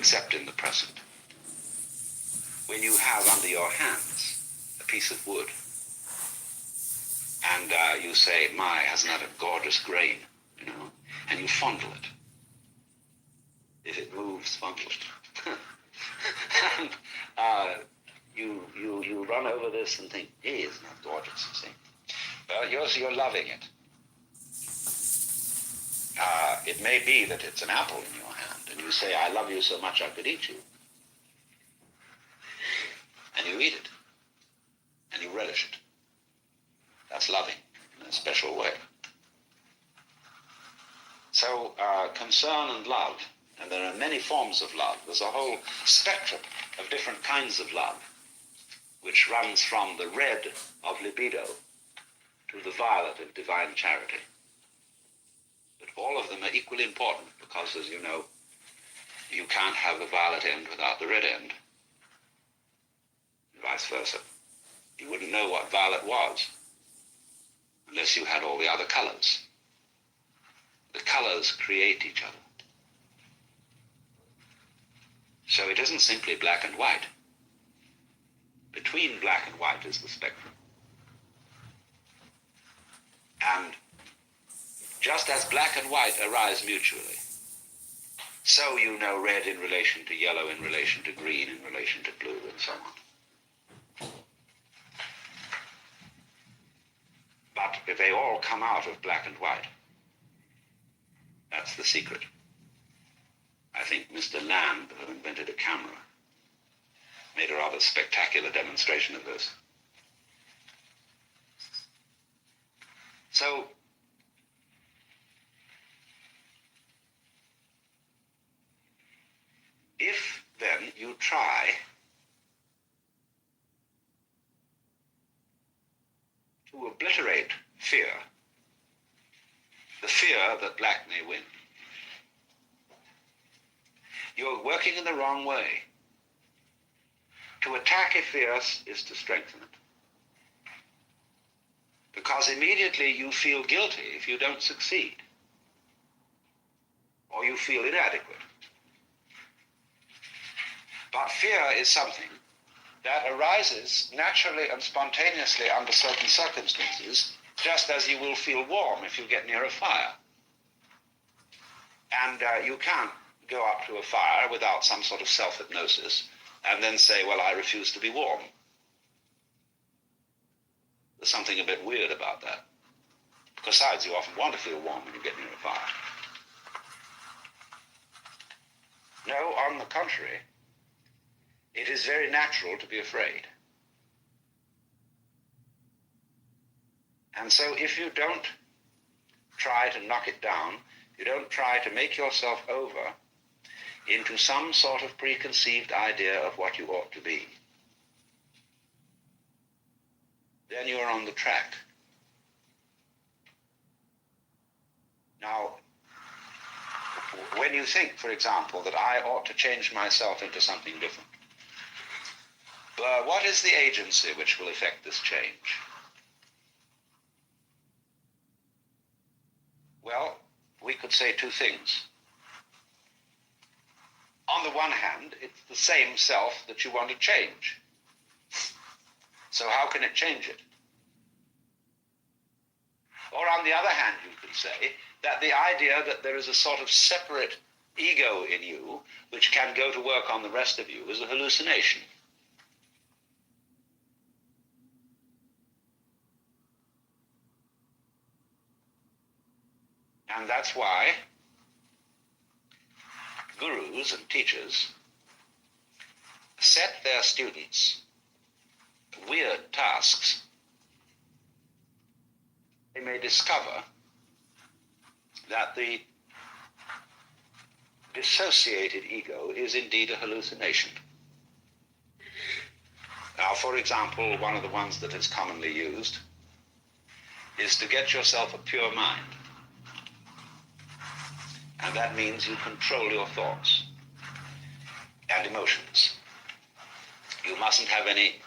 except in the present. When you have under your hands a piece of wood, and you say, my, hasn't that a gorgeous grain, you know, and you fondle it. If it moves, fondle it. And you run over this and think, hey, isn't that gorgeous, you see? Well, you're loving it. It may be that it's an apple in your hand, and you say, I love you so much I could eat you. And you eat it, and you relish it. That's loving in a special way. So concern and love, and there are many forms of love. There's a whole spectrum of different kinds of love, which runs from the red of libido to the violet of divine charity. But all of them are equally important because, as you know, you can't have the violet end without the red end, and vice versa. You wouldn't know what violet was unless you had all the other colors. The colors create each other. So it isn't simply black and white. Between black and white is the spectrum. And just as black and white arise mutually, so you know red in relation to yellow, in relation to green, in relation to blue, and so on. But they all come out of black and white. That's the secret. I think Mr. Land, who invented a camera, made a rather spectacular demonstration of this. So, if then you try to obliterate fear, the fear that black may win, you're working in the wrong way. To attack a fear is to strengthen it. Because immediately you feel guilty if you don't succeed, or you feel inadequate. But fear is something that arises naturally and spontaneously under certain circumstances, just as you will feel warm if you get near a fire. And you can't go up to a fire without some sort of self-hypnosis and then say, well, I refuse to be warm. There's something a bit weird about that. Besides, you often want to feel warm when you get near a fire. No, on the contrary, it is very natural to be afraid. And so if you don't try to knock it down, you don't try to make yourself over into some sort of preconceived idea of what you ought to be, then you're on the track. Now, when you think, for example, that I ought to change myself into something different, what is the agency which will effect this change? Well, we could say two things. On the one hand, it's the same self that you want to change. So how can it change it? Or on the other hand, you could say that the idea that there is a sort of separate ego in you which can go to work on the rest of you is a hallucination. And that's why gurus and teachers set their students weird tasks. They may discover that the dissociated ego is indeed a hallucination. Now, for example, one of the ones that is commonly used is to get yourself a pure mind. And that means you control your thoughts and emotions. You mustn't have any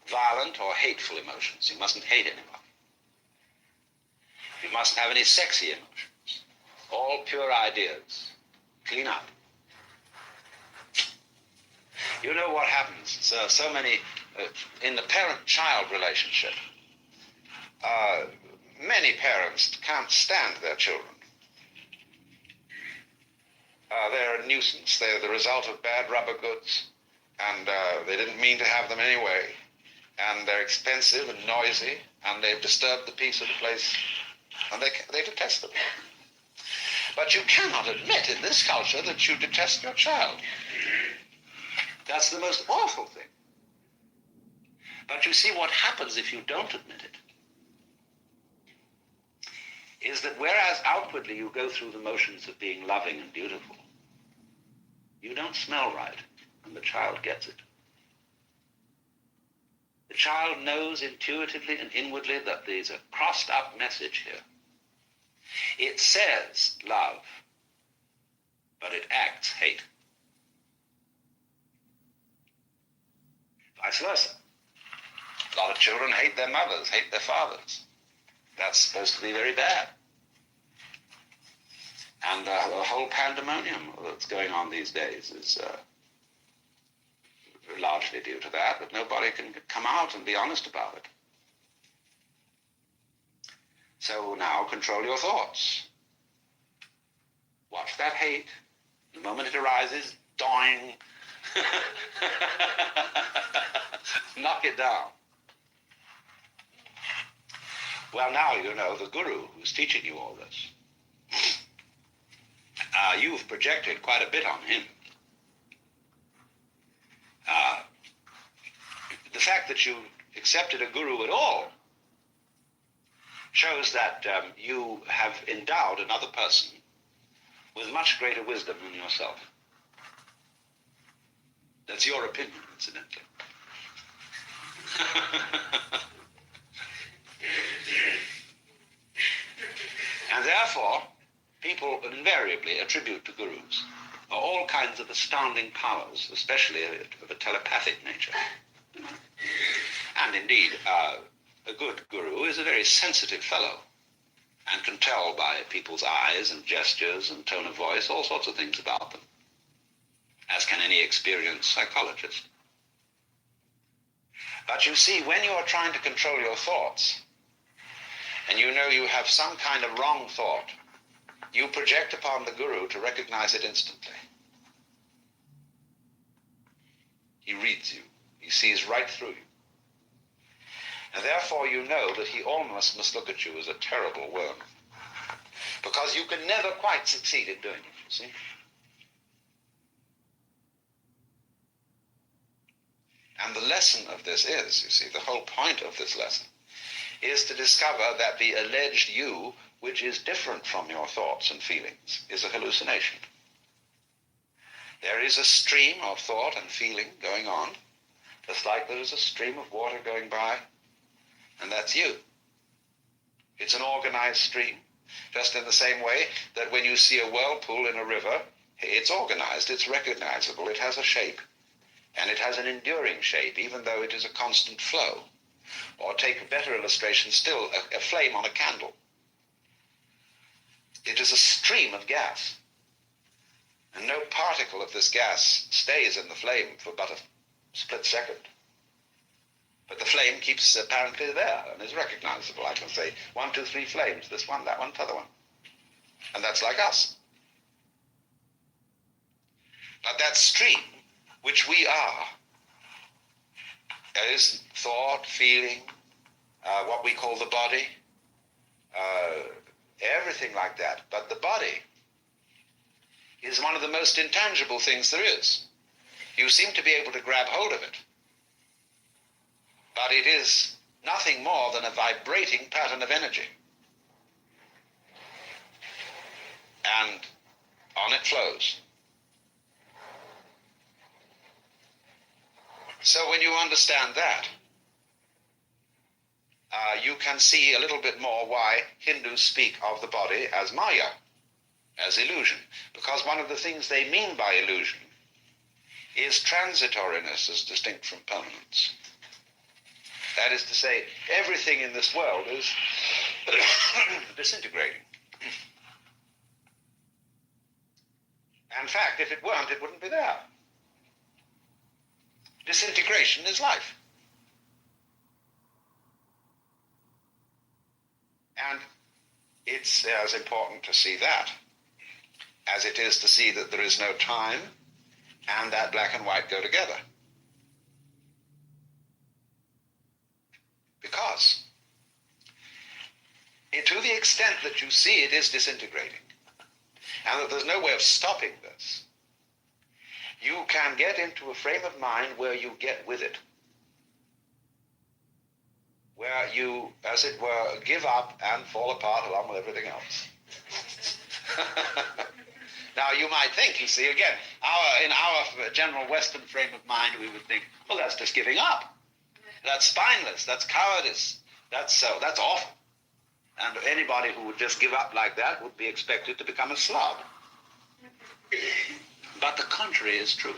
violent or hateful emotions. You mustn't hate anyone. You mustn't have any sexy emotions. All pure ideas. Clean up. You know what happens? So many, in the parent-child relationship, many parents can't stand their children. They're a nuisance. They're the result of bad rubber goods, and they didn't mean to have them anyway. And they're expensive and noisy, and they've disturbed the peace of the place, and they detest them. But you cannot admit in this culture that you detest your child. That's the most awful thing. But you see, what happens if you don't admit it is that whereas outwardly you go through the motions of being loving and beautiful, you don't smell right, and the child gets it. The child knows intuitively and inwardly that there's a crossed up message here. It says love, but it acts hate. Vice versa. A lot of children hate their mothers, hate their fathers. That's supposed to be very bad. And the whole pandemonium that's going on these days is largely due to that, but nobody can come out and be honest about it. So now control your thoughts. Watch that hate. The moment it arises, doing, knock it down. Well, now you know the guru who's teaching you all this. You've projected quite a bit on him. The fact that you accepted a guru at all shows that you have endowed another person with much greater wisdom than yourself. That's your opinion, incidentally. And therefore, people invariably attribute to gurus all kinds of astounding powers, especially of a telepathic nature. And indeed, a good guru is a very sensitive fellow and can tell by people's eyes and gestures and tone of voice all sorts of things about them, as can any experienced psychologist. But you see, when you are trying to control your thoughts, and you know you have some kind of wrong thought, you project upon the guru to recognize it instantly. He reads you. He sees right through you. And therefore you know that he almost must look at you as a terrible worm, because you can never quite succeed in doing it, you see. And the lesson of this is, you see, the whole point of this lesson is to discover that the alleged you, which is different from your thoughts and feelings, is a hallucination. There is a stream of thought and feeling going on, just like there is a stream of water going by, and that's you. It's an organized stream, just in the same way that when you see a whirlpool in a river, it's organized, it's recognizable, it has a shape, and it has an enduring shape, even though it is a constant flow. Or take a better illustration still, a flame on a candle. It is a stream of gas, and no particle of this gas stays in the flame for but a split second. But the flame keeps apparently there and is recognizable. I can say 1, 2, 3 flames, this one, that one, t'other one. And that's like us. But that stream, which we are, is thought, feeling, what we call the body, everything like that. But the body is one of the most intangible things there is. You seem to be able to grab hold of it, but it is nothing more than a vibrating pattern of energy. And on it flows. So when you understand that, you can see a little bit more why Hindus speak of the body as Maya, as illusion. Because one of the things they mean by illusion is transitoriness as distinct from permanence. That is to say, everything in this world is disintegrating. In fact, if it weren't, it wouldn't be there. Disintegration is life. And it's as important to see that as it is to see that there is no time and that black and white go together. Because to the extent that you see it is disintegrating, and that there's no way of stopping this, you can get into a frame of mind where you get with it, where you, as it were, give up and fall apart along with everything else. Now, you might think, you see, again, in our general Western frame of mind, we would think, well, that's just giving up. That's spineless. That's cowardice. That's awful. And anybody who would just give up like that would be expected to become a slob. But the contrary is true.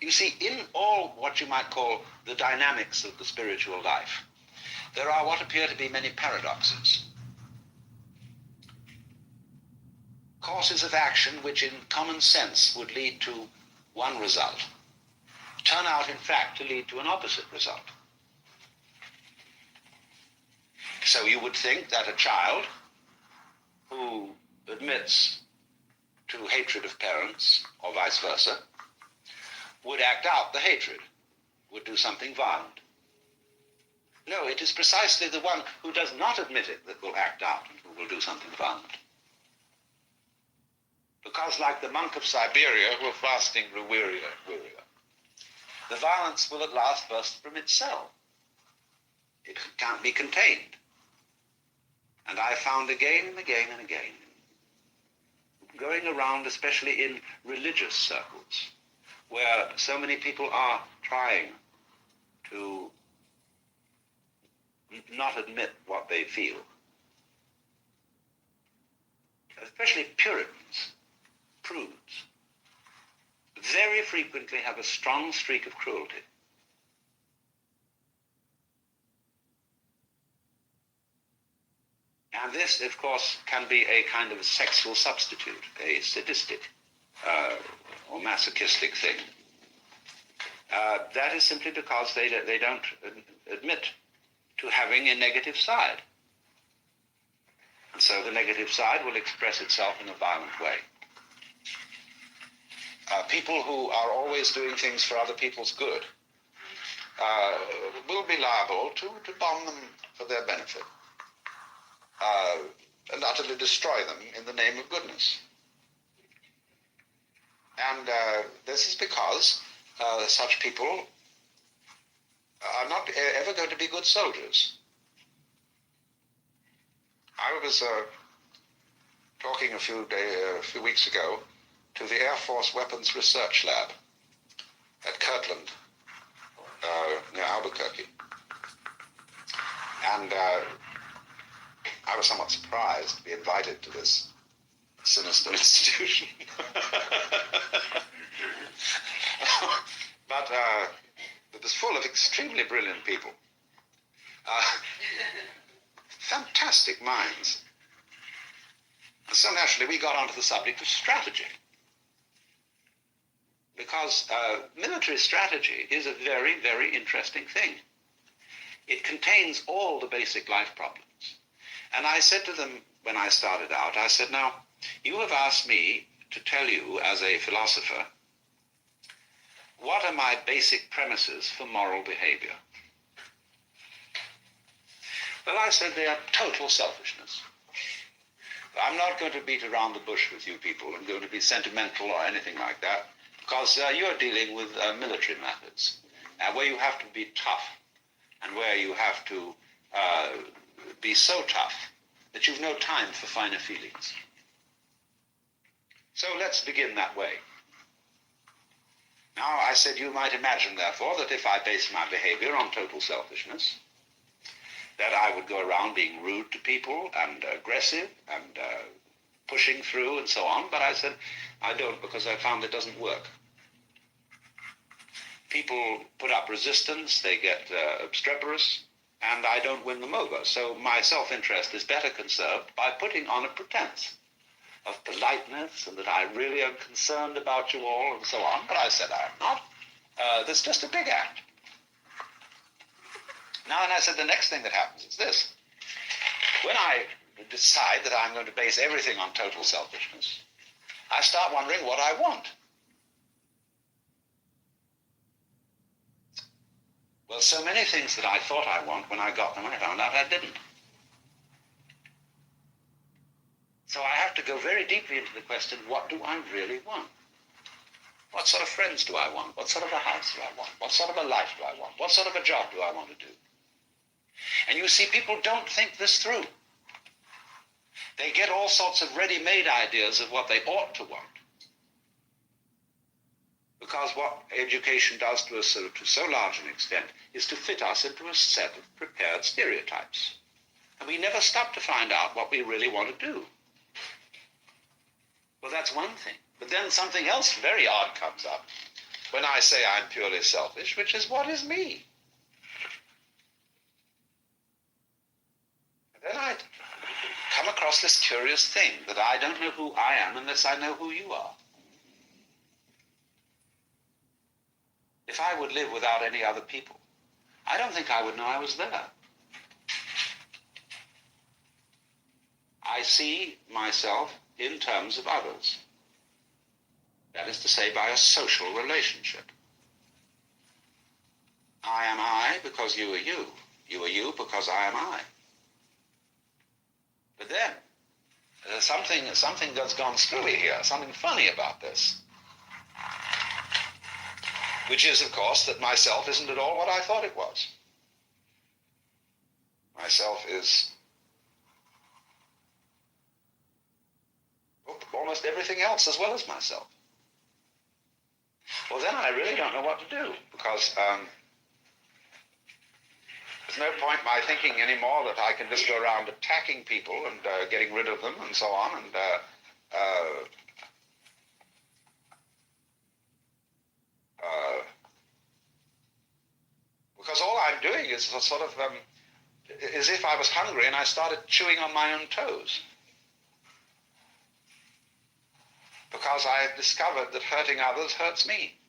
You see, in all what you might call the dynamics of the spiritual life, there are what appear to be many paradoxes. Courses of action which in common sense would lead to one result turn out in fact to lead to an opposite result. So you would think that a child who admits to hatred of parents, or vice versa, would act out the hatred, would do something violent. No, it is precisely the one who does not admit it that will act out and who will do something violent. Because like the monk of Siberia who fasting grew wearier and wearier, the violence will at last burst from its cell. It can't be contained. And I found again and again and again, going around especially in religious circles, where so many people are trying to not admit what they feel, especially Puritans, prudes, very frequently have a strong streak of cruelty. And this, of course, can be a kind of sexual substitute, a sadistic or masochistic thing. That is simply because they don't admit to having a negative side. And so the negative side will express itself in a violent way. People who are always doing things for other people's good will be liable to bomb them for their benefit. And utterly destroy them in the name of goodness. And this is because such people are not ever going to be good soldiers. I was talking a few weeks ago to the Air Force Weapons Research Lab at Kirtland, near Albuquerque. And I was somewhat surprised to be invited to this sinister institution. But it was full of extremely brilliant people. Fantastic minds. And so naturally we got onto the subject of strategy. Because military strategy is a very, very interesting thing. It contains all the basic life problems. And I said to them when I started out, I said, now, you have asked me to tell you as a philosopher, what are my basic premises for moral behavior? Well, I said they are total selfishness. I'm not going to beat around the bush with you people. I'm going to be sentimental or anything like that, because you're dealing with military methods, where you have to be tough, and where you have to be so tough that you've no time for finer feelings. So let's begin that way. Now, I said you might imagine, therefore, that if I base my behavior on total selfishness, that I would go around being rude to people and aggressive and pushing through and so on. But I said, I don't, because I found it doesn't work. People put up resistance, they get obstreperous, and I don't win them over. So my self-interest is better conserved by putting on a pretense of politeness and that I really am concerned about you all and so on. But I said I am not. That's just a big act. Now, and I said the next thing that happens is this. When I decide that I'm going to base everything on total selfishness, I start wondering what I want. Well, so many things that I thought I want, when I got them, I found out I didn't. So I have to go very deeply into the question, what do I really want? What sort of friends do I want? What sort of a house do I want? What sort of a life do I want? What sort of a job do I want to do? And you see, people don't think this through. They get all sorts of ready-made ideas of what they ought to want. Because what education does to us to so large an extent is to fit us into a set of prepared stereotypes. And we never stop to find out what we really want to do. Well, that's one thing. But then something else very odd comes up when I say I'm purely selfish, which is, what is me? And then I come across this curious thing that I don't know who I am unless I know who you are. If I would live without any other people, I don't think I would know I was there. I see myself in terms of others. That is to say, by a social relationship. I am I because you are you. You are you because I am I. But then, there's something that's gone screwy here, something funny about this. Which is, of course, that myself isn't at all what I thought it was. Myself is almost everything else as well as myself. Well, then I really don't know what to do, because there's no point in my thinking anymore that I can just go around attacking people and getting rid of them and so on, and because all I'm doing is a sort of as if I was hungry and I started chewing on my own toes. Because I have discovered that hurting others hurts me.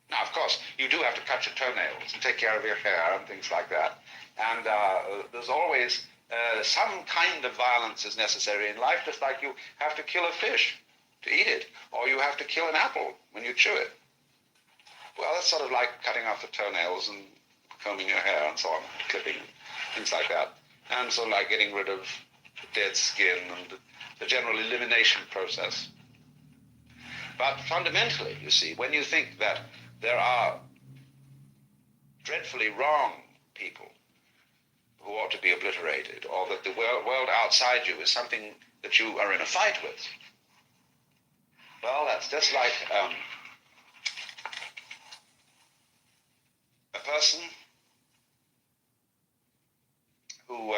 Now, of course, you do have to cut your toenails and take care of your hair and things like that. And there's always some kind of violence is necessary in life, just like you have to kill a fish to eat it, or you have to kill an apple when you chew it. Well, that's sort of like cutting off the toenails and combing your hair and so on, clipping, things like that. And sort of like getting rid of dead skin and the general elimination process. But fundamentally, you see, when you think that there are dreadfully wrong people who ought to be obliterated, or that the world outside you is something that you are in a fight with, well, that's just like a person who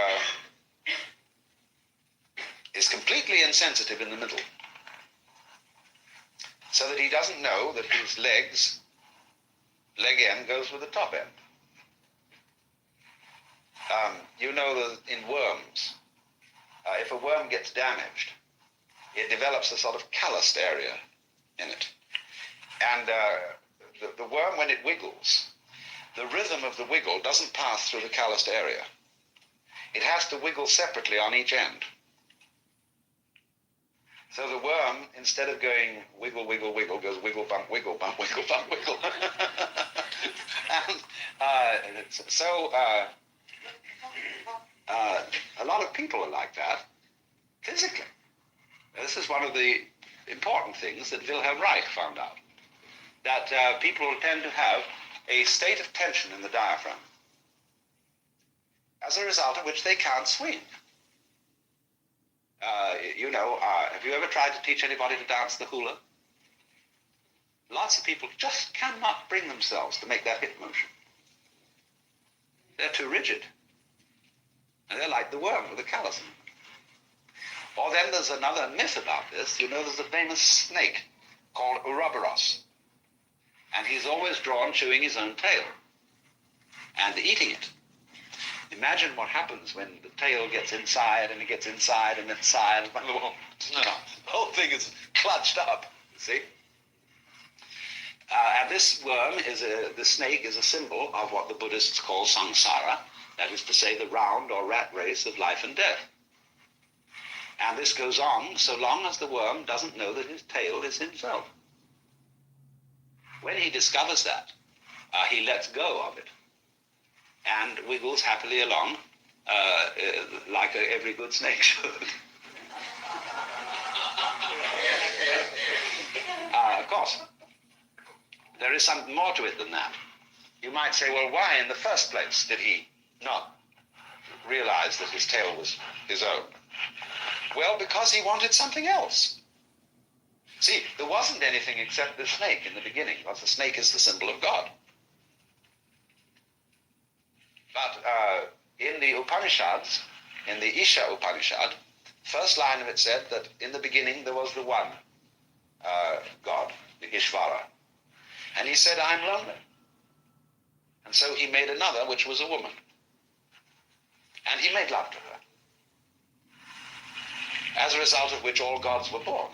is completely insensitive in the middle, so that he doesn't know that his leg end goes with the top end. You know that in worms, if a worm gets damaged, it develops a sort of calloused area in it. And the worm, when it wiggles, the rhythm of the wiggle doesn't pass through the calloused area. It has to wiggle separately on each end. So the worm, instead of going wiggle, wiggle, wiggle, goes wiggle, bump, wiggle, bump, wiggle, bump, wiggle. And so a lot of people are like that physically. This is one of the important things that Wilhelm Reich found out, that people tend to have a state of tension in the diaphragm, as a result of which they can't swing. Have you ever tried to teach anybody to dance the hula? Lots of people just cannot bring themselves to make that hip motion. They're too rigid. And they're like the worm with a callus. Or then there's another myth about this. You know, there's a famous snake called Ouroboros. And he's always drawn chewing his own tail and eating it. Imagine what happens when the tail gets inside and it gets inside and inside. And the whole thing is clutched up, you see? And this worm the snake is a symbol of what the Buddhists call samsara, that is to say, the round or rat race of life and death. And this goes on so long as the worm doesn't know that his tail is himself. When he discovers that, he lets go of it and wiggles happily along like every good snake should. Of course, there is something more to it than that. You might say, well, why in the first place did he not realize that his tail was his own? Well, because he wanted something else. See, there wasn't anything except the snake in the beginning, because the snake is the symbol of God. But in the Upanishads, in the Isha Upanishad, first line of it said that in the beginning there was the one God, the Ishvara. And he said, I'm lonely. And so he made another, which was a woman. And he made love to her. As a result of which all gods were born.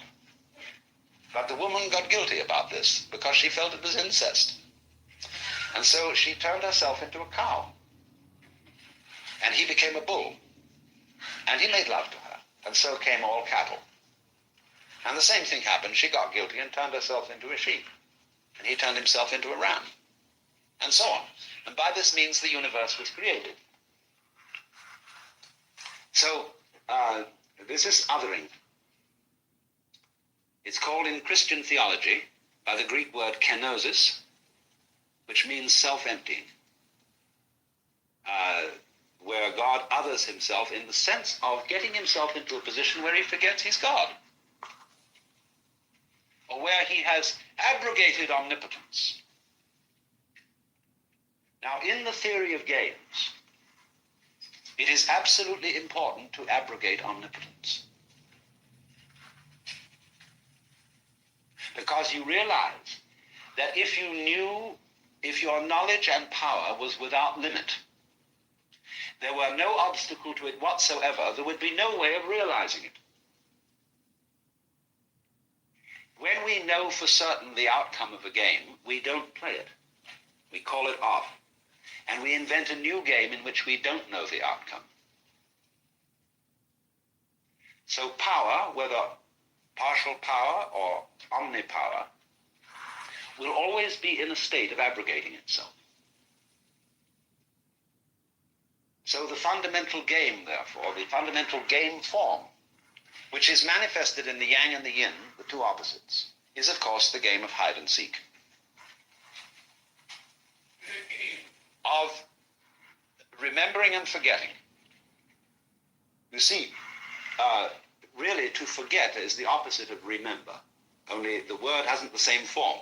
But the woman got guilty about this because she felt it was incest. And so she turned herself into a cow. And he became a bull. And he made love to her. And so came all cattle. And the same thing happened. She got guilty and turned herself into a sheep. And he turned himself into a ram. And so on. And by this means the universe was created. So this is othering. It's called in Christian theology by the Greek word kenosis, which means self-emptying, where God others himself in the sense of getting himself into a position where he forgets he's God, or where he has abrogated omnipotence. Now, in the theory of games, it is absolutely important to abrogate omnipotence. Because you realize that if your knowledge and power was without limit, there were no obstacle to it whatsoever, there would be no way of realizing it. When we know for certain the outcome of a game, we don't play it. We call it off. And we invent a new game in which we don't know the outcome. So power, whether partial power or omnipower, will always be in a state of abrogating itself. So the fundamental game, therefore, the fundamental game form, which is manifested in the yang and the yin, the two opposites, is of course the game of hide and seek. Of remembering and forgetting. You see, really to forget is the opposite of remember, only the word hasn't the same form.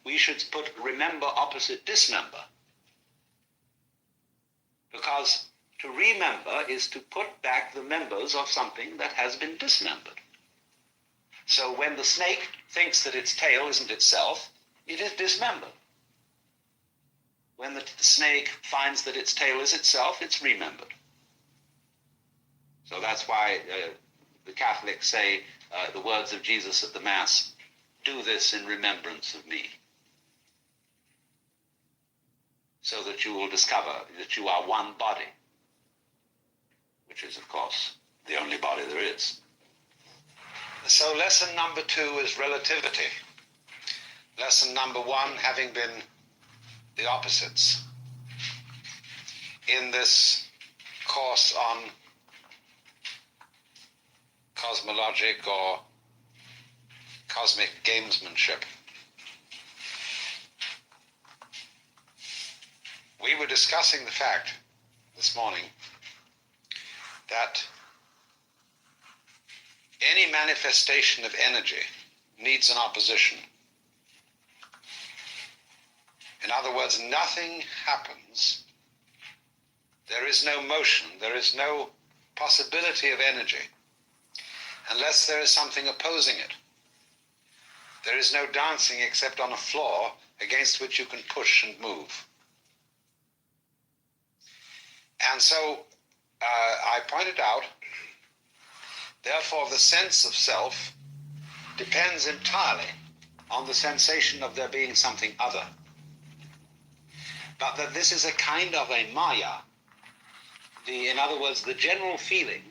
We should put remember opposite dismember, because to remember is to put back the members of something that has been dismembered. So when the snake thinks that its tail isn't itself, it is dismembered. When the snake finds that its tail is itself, it's remembered. So that's why the Catholics say the words of Jesus at the Mass, do this in remembrance of me. So that you will discover that you are one body, which is, of course, the only body there is. So lesson number 2 is relativity. Lesson number 1 having been the opposites in this course on cosmologic or cosmic gamesmanship. We were discussing the fact this morning that any manifestation of energy needs an opposition. In other words, nothing happens. There is no motion, there is no possibility of energy unless there is something opposing it. There is no dancing except on a floor against which you can push and move. And so I pointed out, therefore, the sense of self depends entirely on the sensation of there being something other. but that this is a kind of a maya. In other words, the general feeling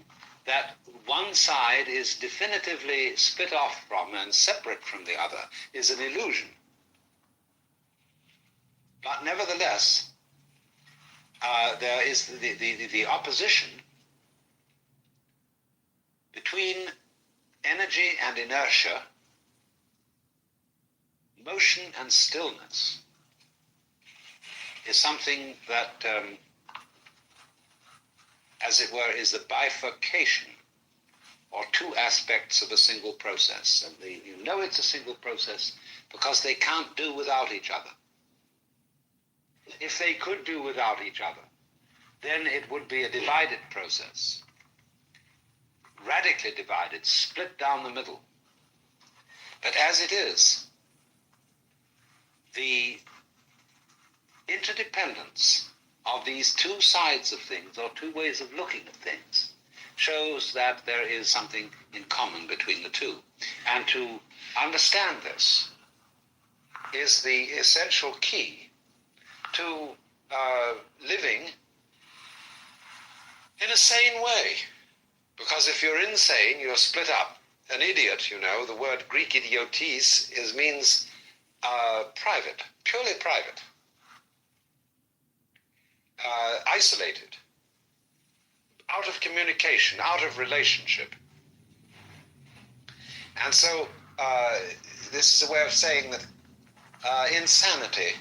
that one side is definitively split off from and separate from the other is an illusion. But nevertheless, there is the opposition between energy and inertia, motion and stillness, is something that, as it were, is the bifurcation or two aspects of a single process. And you know it's a single process because they can't do without each other. If they could do without each other, then it would be a divided process, radically divided, split down the middle. But as it is, the interdependence of these two sides of things, or two ways of looking at things, shows that there is something in common between the two. And to understand this is the essential key to living in a sane way. Because if you're insane, you're split up. An idiot, you know, the word Greek idiotes means private, purely private, isolated, out of communication, out of relationship. And so this is a way of saying that insanity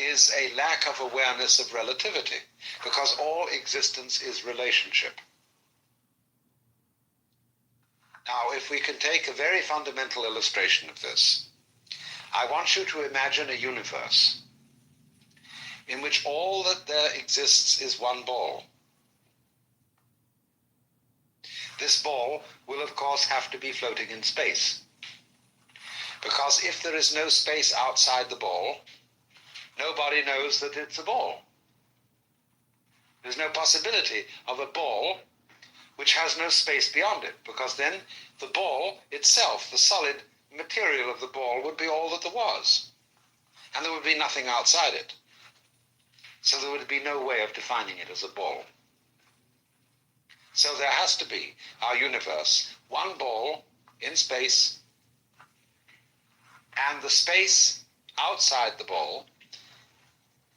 is a lack of awareness of relativity, because all existence is relationship. Now, if we can take a very fundamental illustration of this, I want you to imagine a universe in which all that there exists is one ball. This ball will, of course, have to be floating in space, because if there is no space outside the ball, nobody knows that it's a ball. There's no possibility of a ball which has no space beyond it, because then the ball itself, the solid material of the ball, would be all that there was, and there would be nothing outside it. So there would be no way of defining it as a ball. So there has to be, our universe, one ball in space, and the space outside the ball,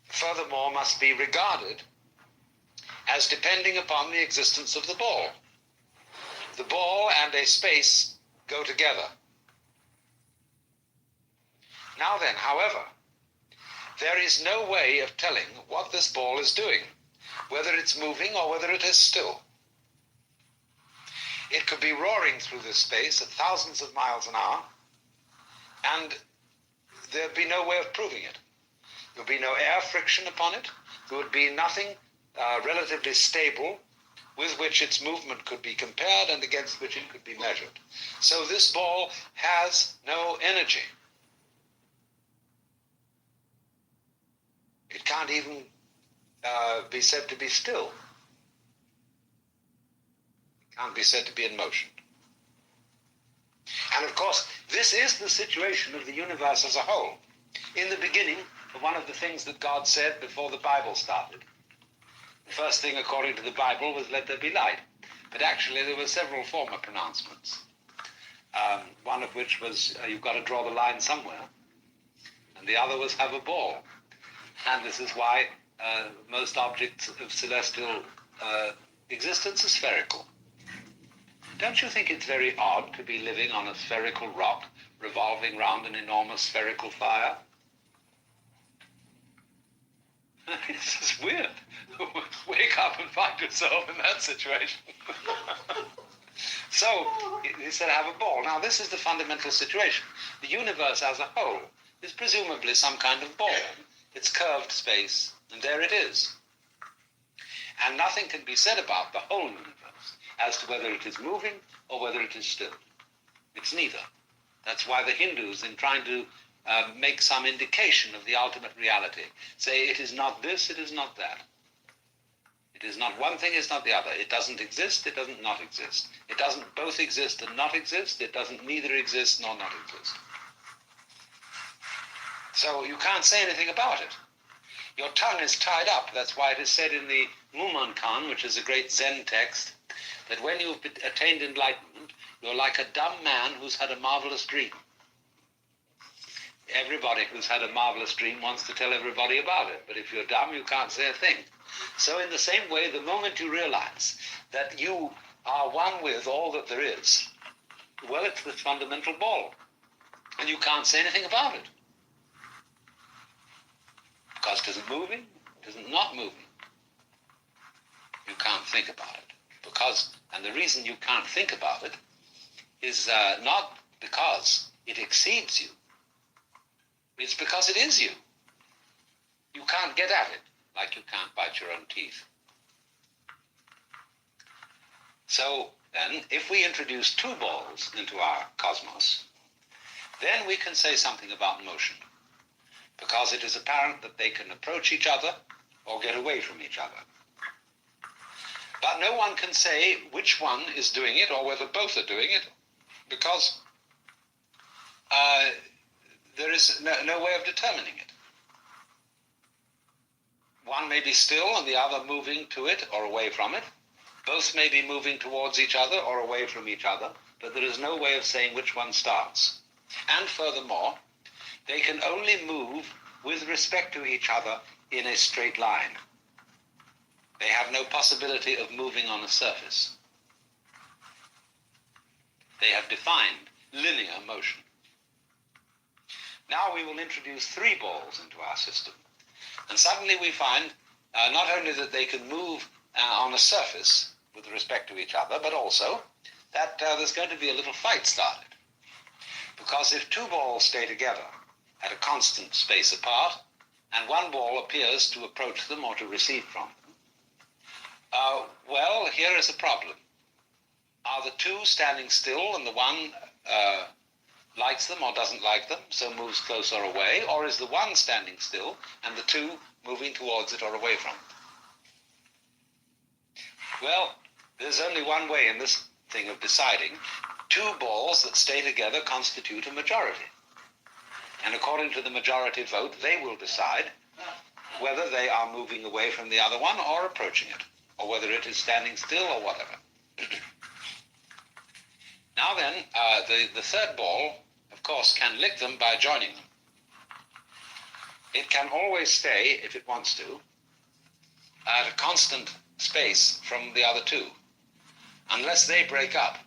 furthermore, must be regarded as depending upon the existence of the ball. The ball and a space go together. Now then, however, there is no way of telling what this ball is doing, whether it's moving or whether it is still. It could be roaring through this space at thousands of miles an hour, and there'd be no way of proving it. There would be no air friction upon it. There would be nothing relatively stable with which its movement could be compared and against which it could be measured. So this ball has no energy. It can't even be said to be still. It can't be said to be in motion. And of course, this is the situation of the universe as a whole. In the beginning, one of the things that God said before the Bible started, the first thing according to the Bible was, "Let there be light." But actually there were several former pronouncements. One of which was, you've got to draw the line somewhere. And the other was, "Have a ball." And this is why most objects of celestial existence are spherical. Don't you think it's very odd to be living on a spherical rock revolving round an enormous spherical fire? It's just weird. Wake up and find yourself in that situation. So, he said, have a ball. Now, this is the fundamental situation. The universe as a whole is presumably some kind of ball. It's curved space, and there it is. And nothing can be said about the whole universe as to whether it is moving or whether it is still. It's neither. That's why the Hindus, in trying to make some indication of the ultimate reality, say it is not this, it is not that. It is not one thing, it's not the other. It doesn't exist, it doesn't not exist. It doesn't both exist and not exist. It doesn't neither exist nor not exist. So you can't say anything about it. Your tongue is tied up. That's why it is said in the Mumonkan, which is a great Zen text, that when you've attained enlightenment, you're like a dumb man who's had a marvelous dream. Everybody who's had a marvelous dream wants to tell everybody about it, but if you're dumb, you can't say a thing. So in the same way, the moment you realize that you are one with all that there is, well, it's this fundamental ball, and you can't say anything about it. Because it isn't moving, it isn't not moving. You can't think about it. And the reason you can't think about it is not because it exceeds you. It's because it is you. You can't get at it like you can't bite your own teeth. So then, if we introduce two balls into our cosmos, then we can say something about motion, because it is apparent that they can approach each other or get away from each other. But no one can say which one is doing it or whether both are doing it, because there is no way of determining it. One may be still and the other moving to it or away from it. Both may be moving towards each other or away from each other, but there is no way of saying which one starts. And furthermore, they can only move with respect to each other in a straight line. They have no possibility of moving on a surface. They have defined linear motion. Now we will introduce three balls into our system. And suddenly we find not only that they can move on a surface with respect to each other, but also that there's going to be a little fight started. Because if two balls stay together at a constant space apart, and one ball appears to approach them or to recede from them, well, here is a problem. Are the two standing still and the one likes them or doesn't like them, so moves closer or away, or is the one standing still and the two moving towards it or away from it? Well, there's only one way in this thing of deciding. Two balls that stay together constitute a majority. And according to the majority vote, they will decide whether they are moving away from the other one or approaching it, or whether it is standing still or whatever. Now then, the third ball, of course, can lick them by joining them. It can always stay, if it wants to, at a constant space from the other two, unless they break up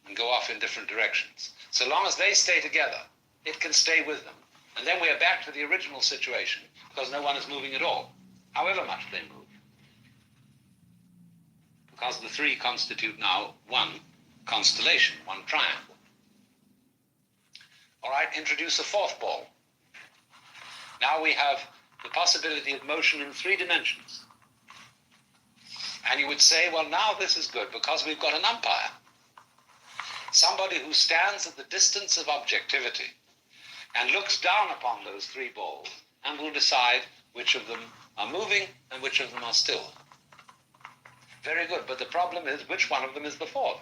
and go off in different directions. So long as they stay together, it can stay with them. And then we are back to the original situation, because no one is moving at all, however much they move. Because the three constitute now one constellation, one triangle. All right, introduce a fourth ball. Now we have the possibility of motion in three dimensions. And you would say, well, now this is good, because we've got an umpire. Somebody who stands at the distance of objectivity and looks down upon those three balls and will decide which of them are moving and which of them are still. Very good, but the problem is, which one of them is the fourth?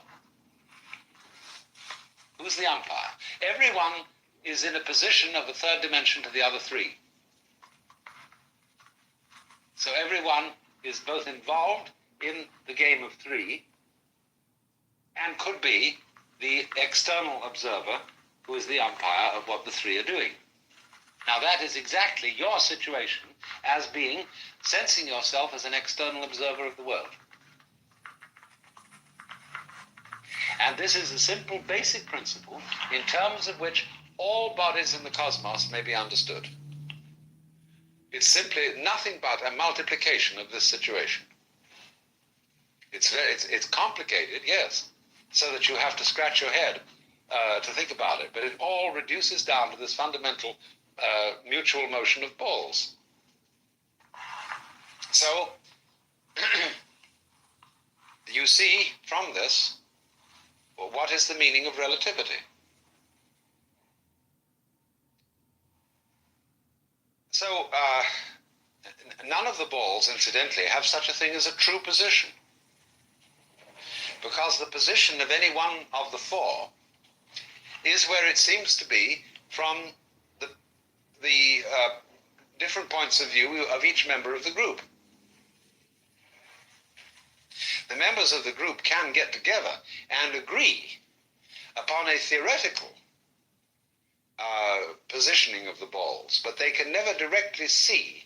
Who's the umpire? Everyone is in a position of the third dimension to the other three. So everyone is both involved in the game of three and could be the external observer who is the umpire of what the three are doing. Now that is exactly your situation as being, sensing yourself as an external observer of the world. And this is a simple, basic principle in terms of which all bodies in the cosmos may be understood. It's simply nothing but a multiplication of this situation. It's complicated, yes, so that you have to scratch your head to think about it, but it all reduces down to this fundamental mutual motion of balls. So, you see from this, what is the meaning of relativity? So, none of the balls, incidentally, have such a thing as a true position. Because the position of any one of the four is where it seems to be from the different points of view of each member of the group. The members of the group can get together and agree upon a theoretical positioning of the balls, but they can never directly see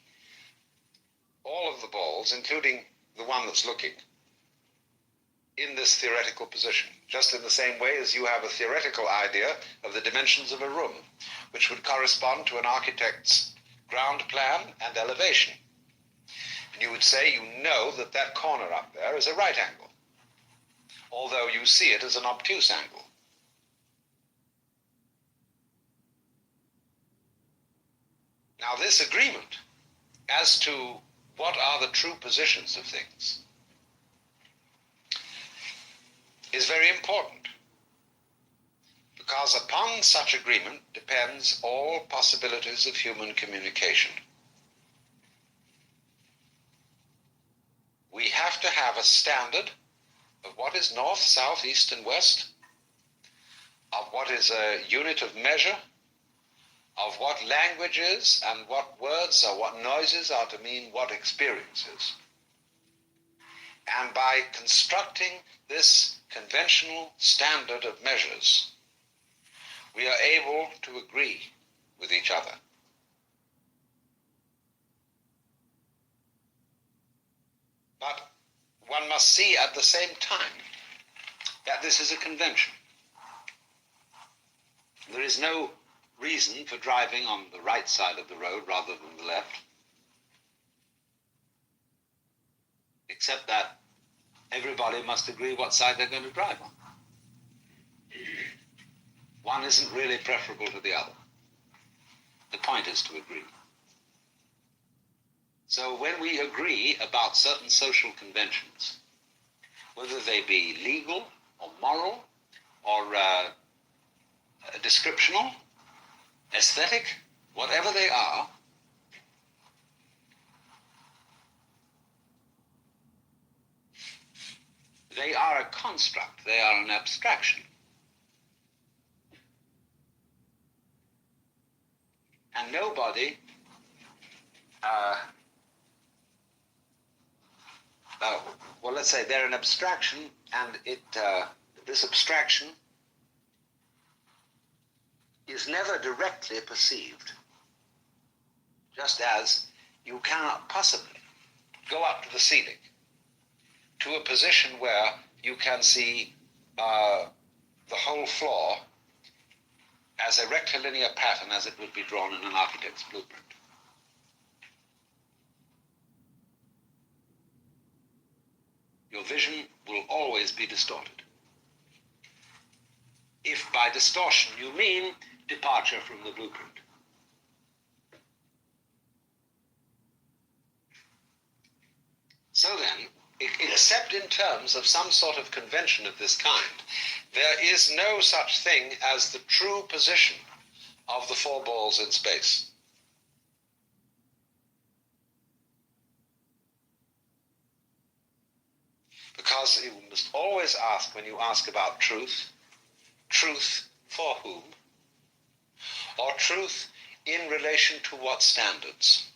all of the balls, including the one that's looking, in this theoretical position, just in the same way as you have a theoretical idea of the dimensions of a room, which would correspond to an architect's ground plan and elevation. And you would say you know that that corner up there is a right angle, although you see it as an obtuse angle. Now, this agreement as to what are the true positions of things is very important, because upon such agreement depends all possibilities of human communication. We have to have a standard of what is north, south, east, and west, of what is a unit of measure, of what language is, and what words or what noises are to mean what experiences. And by constructing this conventional standard of measures, we are able to agree with each other. But one must see at the same time that this is a convention. There is no reason for driving on the right side of the road rather than the left, except that everybody must agree what side they're going to drive on. One isn't really preferable to the other. The point is to agree. So when we agree about certain social conventions, whether they be legal or moral or descriptional, aesthetic, whatever they are, they are a construct, they are an abstraction. And nobody well, let's say they're an abstraction, and this abstraction is never directly perceived, just as you cannot possibly go up to the ceiling to a position where you can see the whole floor as a rectilinear pattern as it would be drawn in an architect's blueprint. Your vision will always be distorted. If by distortion you mean departure from the blueprint. So then, except in terms of some sort of convention of this kind, there is no such thing as the true position of the four balls in space. Because you must always ask, when you ask about truth, truth for whom? Or truth in relation to what standards?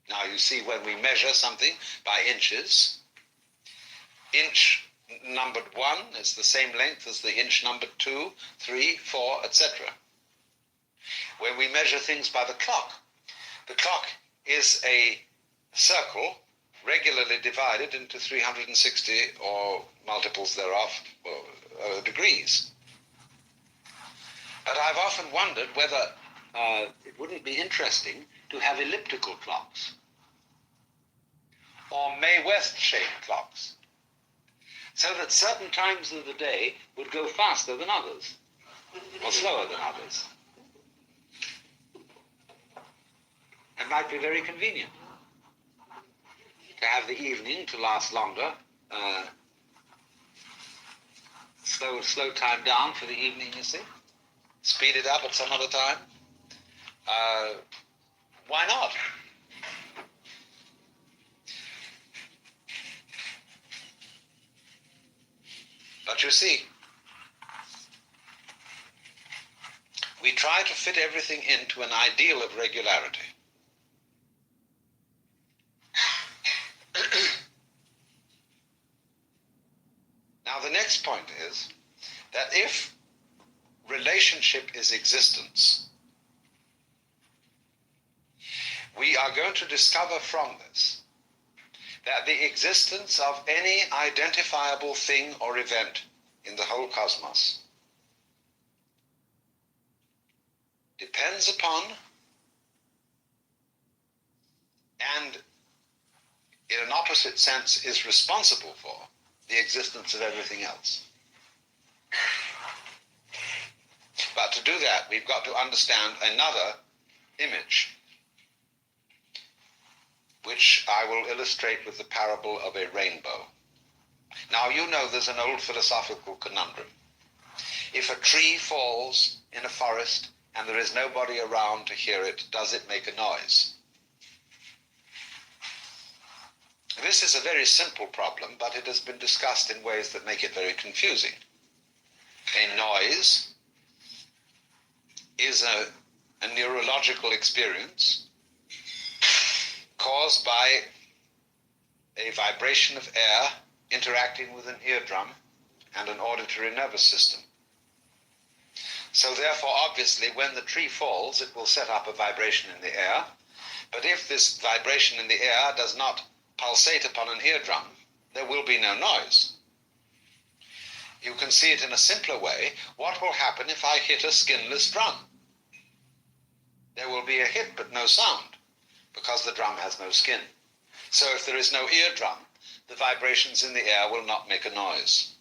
Now you see, when we measure something by inches, inch numbered 1 is the same length as the inch numbered 2, 3, 4, etc. When we measure things by the clock is a circle regularly divided into 360 or multiples thereof degrees. But I've often wondered whether it wouldn't be interesting to have elliptical clocks or May West-shaped clocks, so that certain times of the day would go faster than others, or slower than others. It might be very convenient to have the evening to last longer, slow time down for the evening, you see, speed it up at some other time. Why not? But you see, we try to fit everything into an ideal of regularity. Now, the next point is that if relationship is existence, we are going to discover from this that the existence of any identifiable thing or event in the whole cosmos depends upon and in an opposite sense is responsible for the existence of everything else. But to do that, we've got to understand another image, which I will illustrate with the parable of a rainbow. Now, you know there's an old philosophical conundrum. If a tree falls in a forest and there is nobody around to hear it, does it make a noise? This is a very simple problem, but it has been discussed in ways that make it very confusing. A noise is a neurological experience caused by a vibration of air interacting with an eardrum and an auditory nervous system. So therefore, obviously, when the tree falls, it will set up a vibration in the air. But if this vibration in the air does not pulsate upon an eardrum, there will be no noise. You can see it in a simpler way. What will happen if I hit a skinless drum? There will be a hit but no sound, because the drum has no skin. So if there is no eardrum, the vibrations in the air will not make a noise.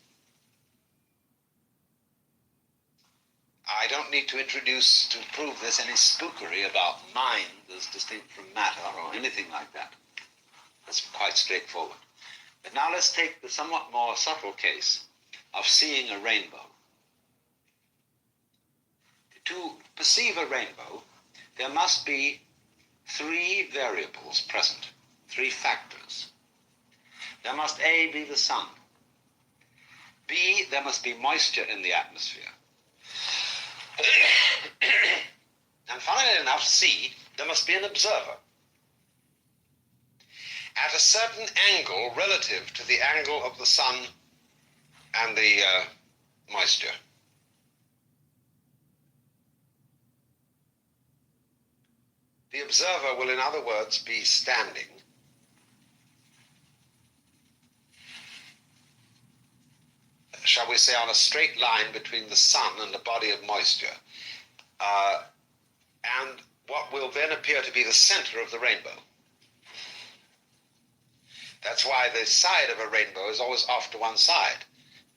I don't need to introduce, to prove this, any spookery about mind as distinct from matter or anything like that. That's quite straightforward. But now let's take the somewhat more subtle case of seeing a rainbow. To perceive a rainbow, there must be three variables present, three factors. There must A, be the sun. B, there must be moisture in the atmosphere. And funnily enough, C, there must be an observer at a certain angle relative to the angle of the sun and the moisture. The observer will, in other words, be standing shall we say, on a straight line between the sun and a body of moisture, and what will then appear to be the center of the rainbow. That's why the side of a rainbow is always off to one side.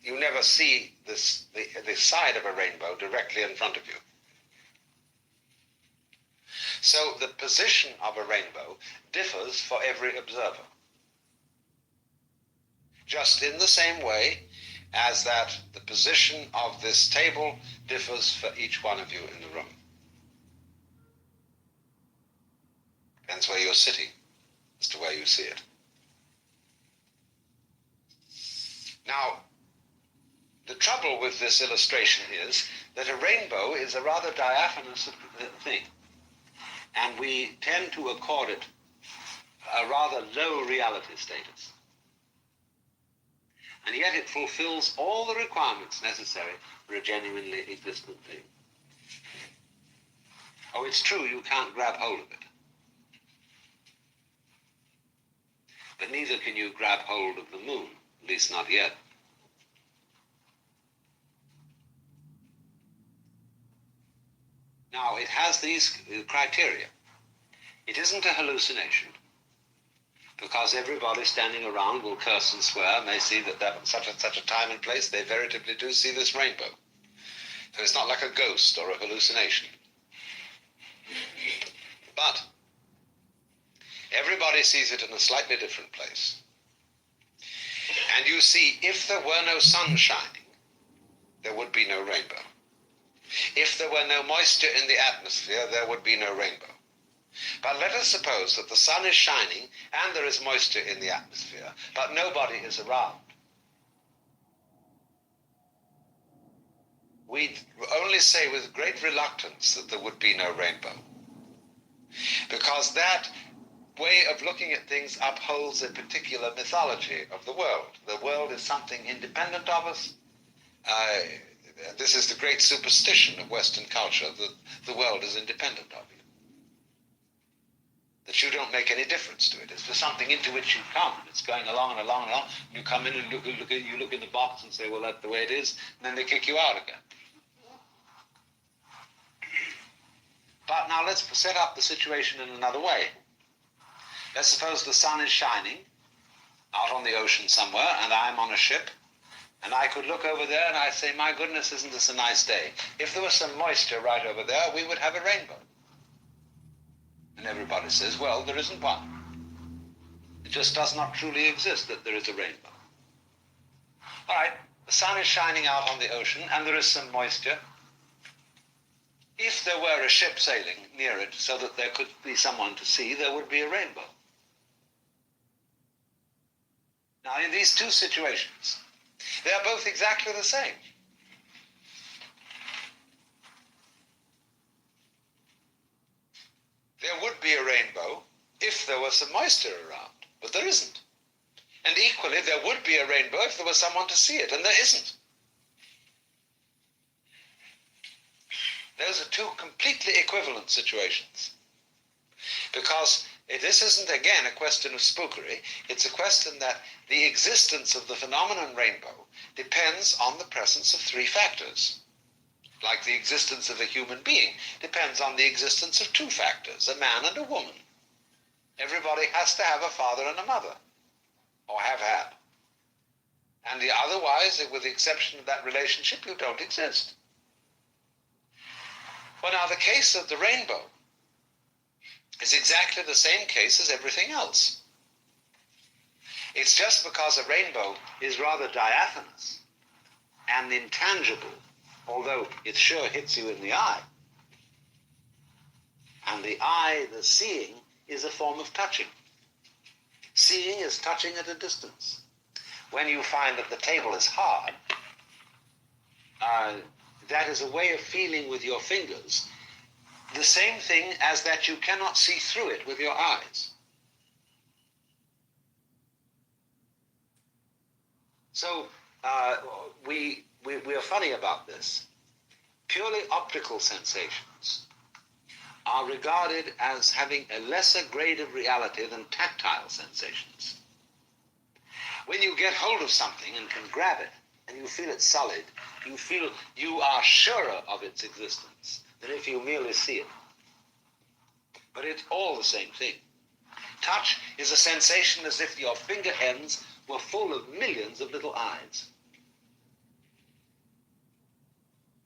You never see the side of a rainbow directly in front of you. So the position of a rainbow differs for every observer, just in the same way as that the position of this table differs for each one of you in the room. Depends where you're sitting as to where you see it. Now, the trouble with this illustration is that a rainbow is a rather diaphanous thing, and we tend to accord it a rather low reality status. And yet it fulfills all the requirements necessary for a genuinely existent thing. Oh, it's true, you can't grab hold of it. But neither can you grab hold of the moon, at least not yet. Now, it has these criteria. It isn't a hallucination, because everybody standing around will curse and swear, may see that at such a time and place they veritably do see this rainbow. So it's not like a ghost or a hallucination. But everybody sees it in a slightly different place. And you see, if there were no sun shining, there would be no rainbow. If there were no moisture in the atmosphere, there would be no rainbow. But let us suppose that the sun is shining and there is moisture in the atmosphere, but nobody is around. we'd only say with great reluctance that there would be no rainbow. Because that way of looking at things upholds a particular mythology of the world. The world is something independent of us. This is the great superstition of Western culture, that the world is independent of you. That you don't make any difference to it. It's for something into which you come. It's going along and along and along. You come in and you look in the box and say, well, that's the way it is, and then they kick you out again. But now let's set up the situation in another way. Let's suppose the sun is shining out on the ocean somewhere, and I'm on a ship, and I could look over there and I'd say, my goodness, isn't this a nice day? If there was some moisture right over there, we would have a rainbow. And everybody says, well, there isn't one. It just does not truly exist that there is a rainbow. All right, the sun is shining out on the ocean, and there is some moisture. If there were a ship sailing near it so that there could be someone to see, there would be a rainbow. Now, in these two situations, they are both exactly the same. There would be a rainbow if there was some moisture around, but there isn't. And equally, there would be a rainbow if there was someone to see it, and there isn't. Those are two completely equivalent situations. Because this isn't, again, a question of spookery. It's a question that the existence of the phenomenon rainbow depends on the presence of three factors. Like the existence of a human being depends on the existence of two factors, a man and a woman. Everybody has to have a father and a mother, or have had. And otherwise, with the exception of that relationship, you don't exist. Well, now, the case of the rainbow is exactly the same case as everything else. It's just because a rainbow is rather diaphanous and intangible, although it sure hits you in the eye. And the eye, the seeing, is a form of touching. Seeing is touching at a distance. When you find that the table is hard, that is a way of feeling with your fingers the same thing as that you cannot see through it with your eyes. So we are funny about this. Purely optical sensations are regarded as having a lesser grade of reality than tactile sensations. When you get hold of something and can grab it, and you feel it solid, you feel you are surer of its existence than if you merely see it. But it's all the same thing. Touch is a sensation as if your finger ends were full of millions of little eyes.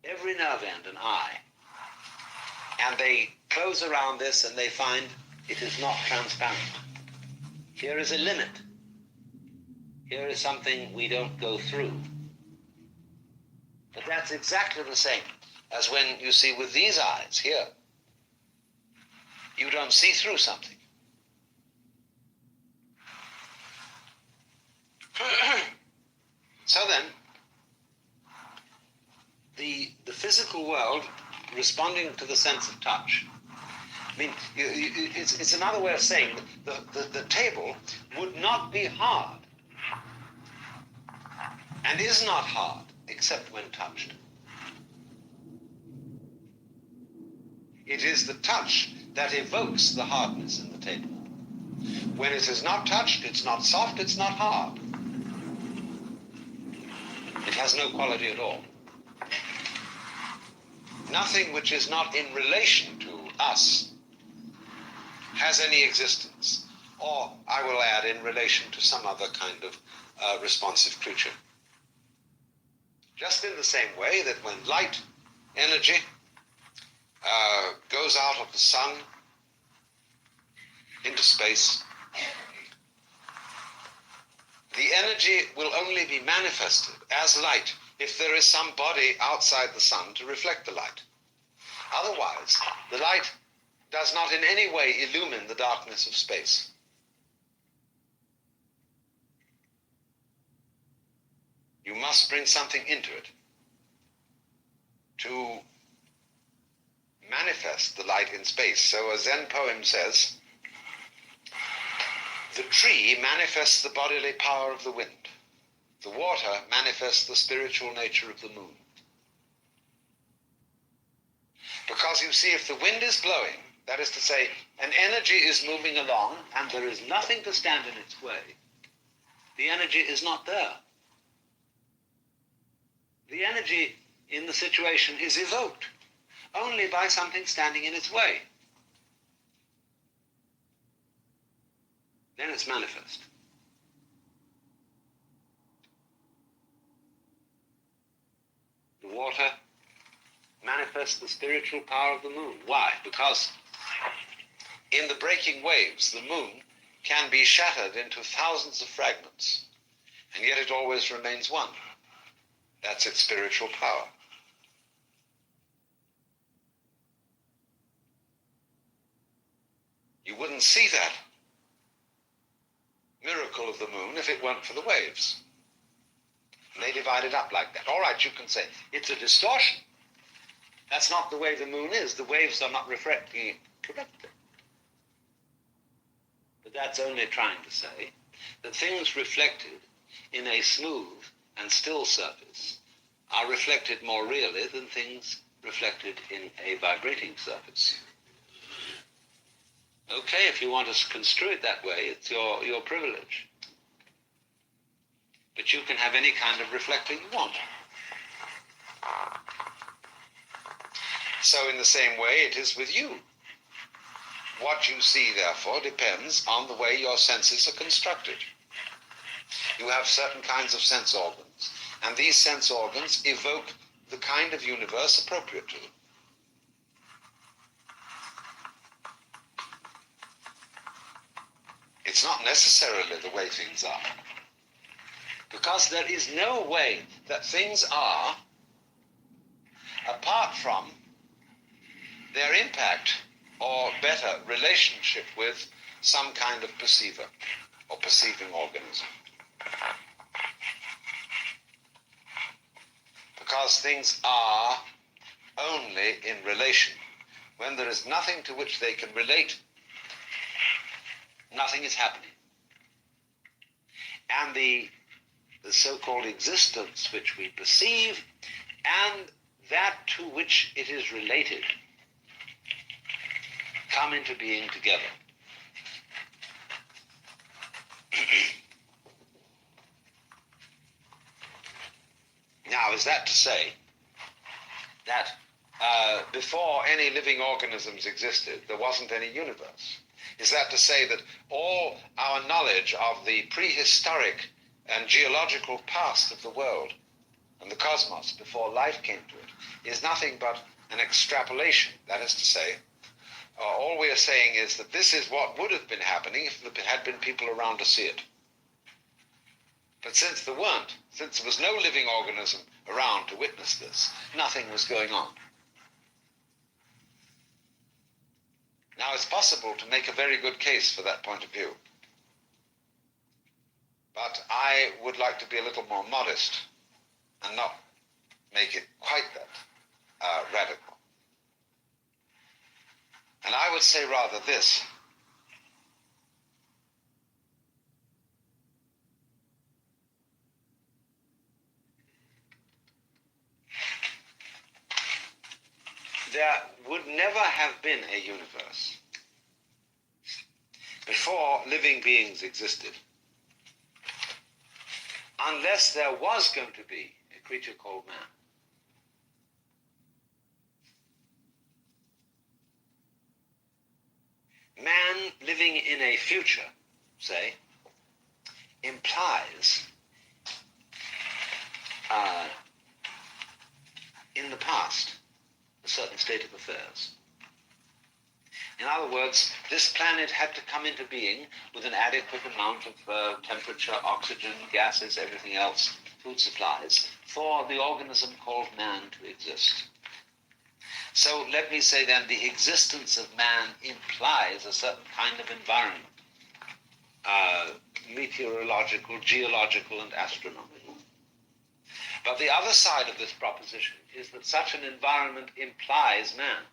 Every nerve end an eye. And they close around this and they find it is not transparent. Here is a limit. Here is something we don't go through. But that's exactly the same as when you see with these eyes here. You don't see through something. So then, the physical world responding to the sense of touch. I mean, it's another way of saying that the table would not be hard and is not hard except when touched. It is the touch that evokes the hardness in the table. When it is not touched, it's not soft, it's not hard. It has no quality at all. Nothing which is not in relation to us has any existence, or, I will add, in relation to some other kind of responsive creature. Just in the same way that when light energy goes out of the sun into space, the energy will only be manifested as light if there is some body outside the sun to reflect the light. Otherwise, the light does not in any way illumine the darkness of space. You must bring something into it. to manifest the light in space. So a Zen poem says, the tree manifests the bodily power of the wind. The water manifests the spiritual nature of the moon. Because you see, if the wind is blowing, that is to say, an energy is moving along and there is nothing to stand in its way, the energy is not there. The energy in the situation is evoked only by something standing in its way. Then it's manifest. The water manifests the spiritual power of the moon. Why? Because in the breaking waves, the moon can be shattered into thousands of fragments, and yet it always remains one. That's its spiritual power. You wouldn't see that miracle of the moon if it weren't for the waves. And they divide it up like that. All right, you can say, it's a distortion. That's not the way the moon is. The waves are not reflecting it correctly. But that's only trying to say that things reflected in a smooth and still surface are reflected more really than things reflected in a vibrating surface. Okay, if you want to construe it that way, it's your privilege. But you can have any kind of reflector you want. So in the same way, it is with you. What you see, therefore, depends on the way your senses are constructed. You have certain kinds of sense organs, and these sense organs evoke the kind of universe appropriate to them. It's not necessarily the way things are, because there is no way that things are apart from their impact or better relationship with some kind of perceiver or perceiving organism. Because things are only in relation. When there is nothing to which they can relate, nothing is happening. And the so-called existence which we perceive and that to which it is related come into being together. Now, is that to say that before any living organisms existed, there wasn't any universe? Is that to say that all our knowledge of the prehistoric and geological past of the world and the cosmos before life came to it is nothing but an extrapolation? That is to say, all we are saying is that this is what would have been happening if there had been people around to see it. But since there weren't, since there was no living organism around to witness this, nothing was going on. Now, it's possible to make a very good case for that point of view. But I would like to be a little more modest and not make it quite that radical. And I would say rather this. There would never have been a universe before living beings existed unless there was going to be a creature called man. Man living in a future, say, implies in the past a certain state of affairs. In other words, this planet had to come into being with an adequate amount of temperature, oxygen, gases, everything else, food supplies, for the organism called man to exist. So let me say then, the existence of man implies a certain kind of environment, meteorological, geological, and astronomical. But the other side of this proposition is that such an environment implies man.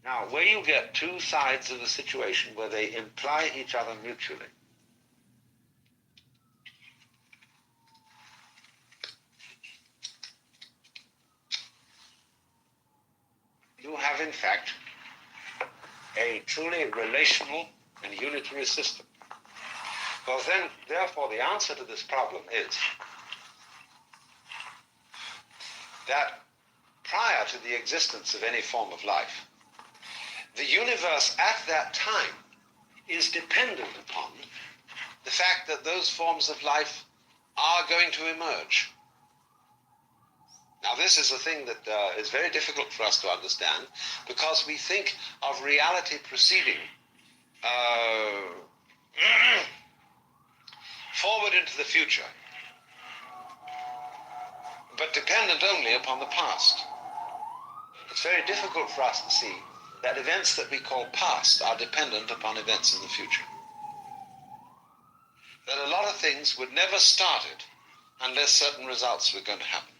Now, where you get two sides of a situation where they imply each other mutually, you have, in fact, a truly relational and unitary system. Well, then, therefore, the answer to this problem is that prior to the existence of any form of life, the universe at that time is dependent upon the fact that those forms of life are going to emerge. Now, this is a thing that is very difficult for us to understand, because we think of reality proceeding forward into the future, but dependent only upon the past. It's very difficult for us to see that events that we call past are dependent upon events in the future. That a lot of things would never started unless certain results were going to happen.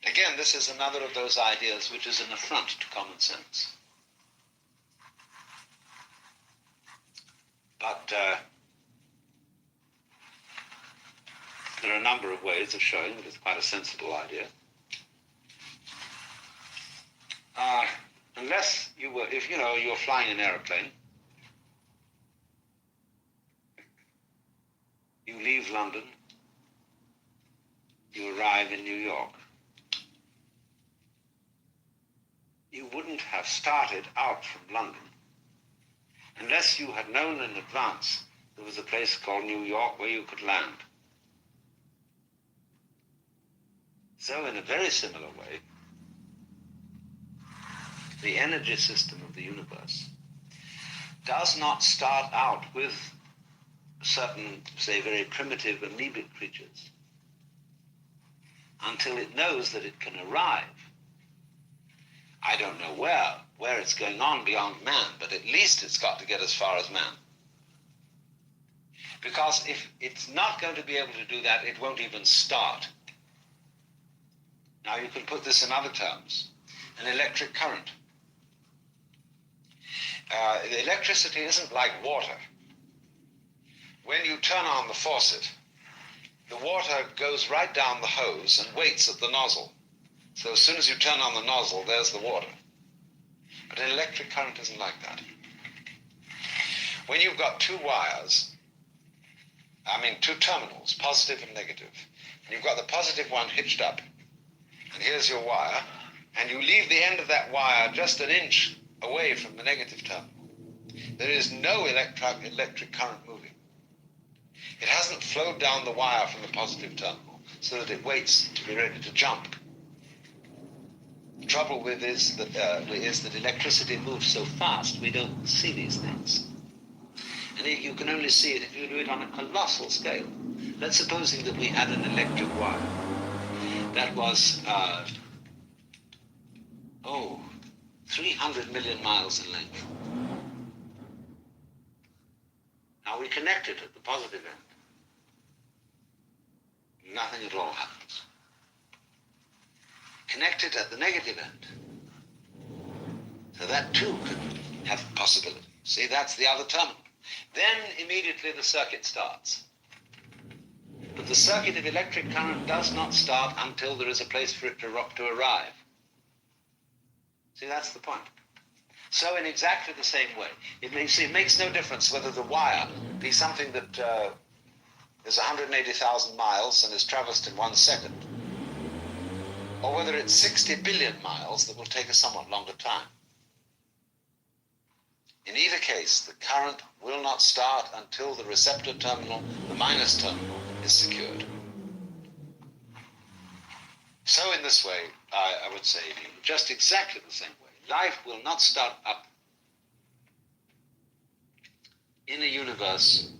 Again, this is another of those ideas which is an affront to common sense. But there are a number of ways of showing that it's quite a sensible idea. Unless you were, if you're flying an aeroplane, you leave London, you arrive in New York. You wouldn't have started out from London unless you had known in advance there was a place called New York where you could land. So in a very similar way, the energy system of the universe does not start out with certain, say, very primitive amoebic creatures until it knows that it can arrive. I don't know where it's going on beyond man, but at least it's got to get as far as man. Because if it's not going to be able to do that, it won't even start. Now you can put this in other terms. An electric current. The electricity isn't like water. When you turn on the faucet, the water goes right down the hose and waits at the nozzle. So as soon as you turn on the nozzle, there's the water. But an electric current isn't like that. When you've got two wires, two terminals, positive and negative, and you've got the positive one hitched up, and here's your wire, and you leave the end of that wire just an inch away from the negative terminal, there is no electric current moving. It hasn't flowed down the wire from the positive terminal so that it waits to be ready to jump. The trouble with is that electricity moves so fast we don't see these things. And you can only see it if you do it on a colossal scale. Let's supposing that we had an electric wire that was 300 million miles in length. Now we connect it at the positive end. Nothing at all happens. Connect it at the negative end. So that too could have possibility. See, that's the other terminal. Then immediately the circuit starts. But the circuit of electric current does not start until there is a place for it to arrive. See, that's the point. So in exactly the same way, it makes no difference whether the wire be something that is 180,000 miles and is traversed in 1 second, or whether it's 60 billion miles that will take a somewhat longer time. In either case, the current will not start until the receptor terminal, the minus terminal, is secured. So in this way, I would say, just exactly the same way, life will not start up in a universe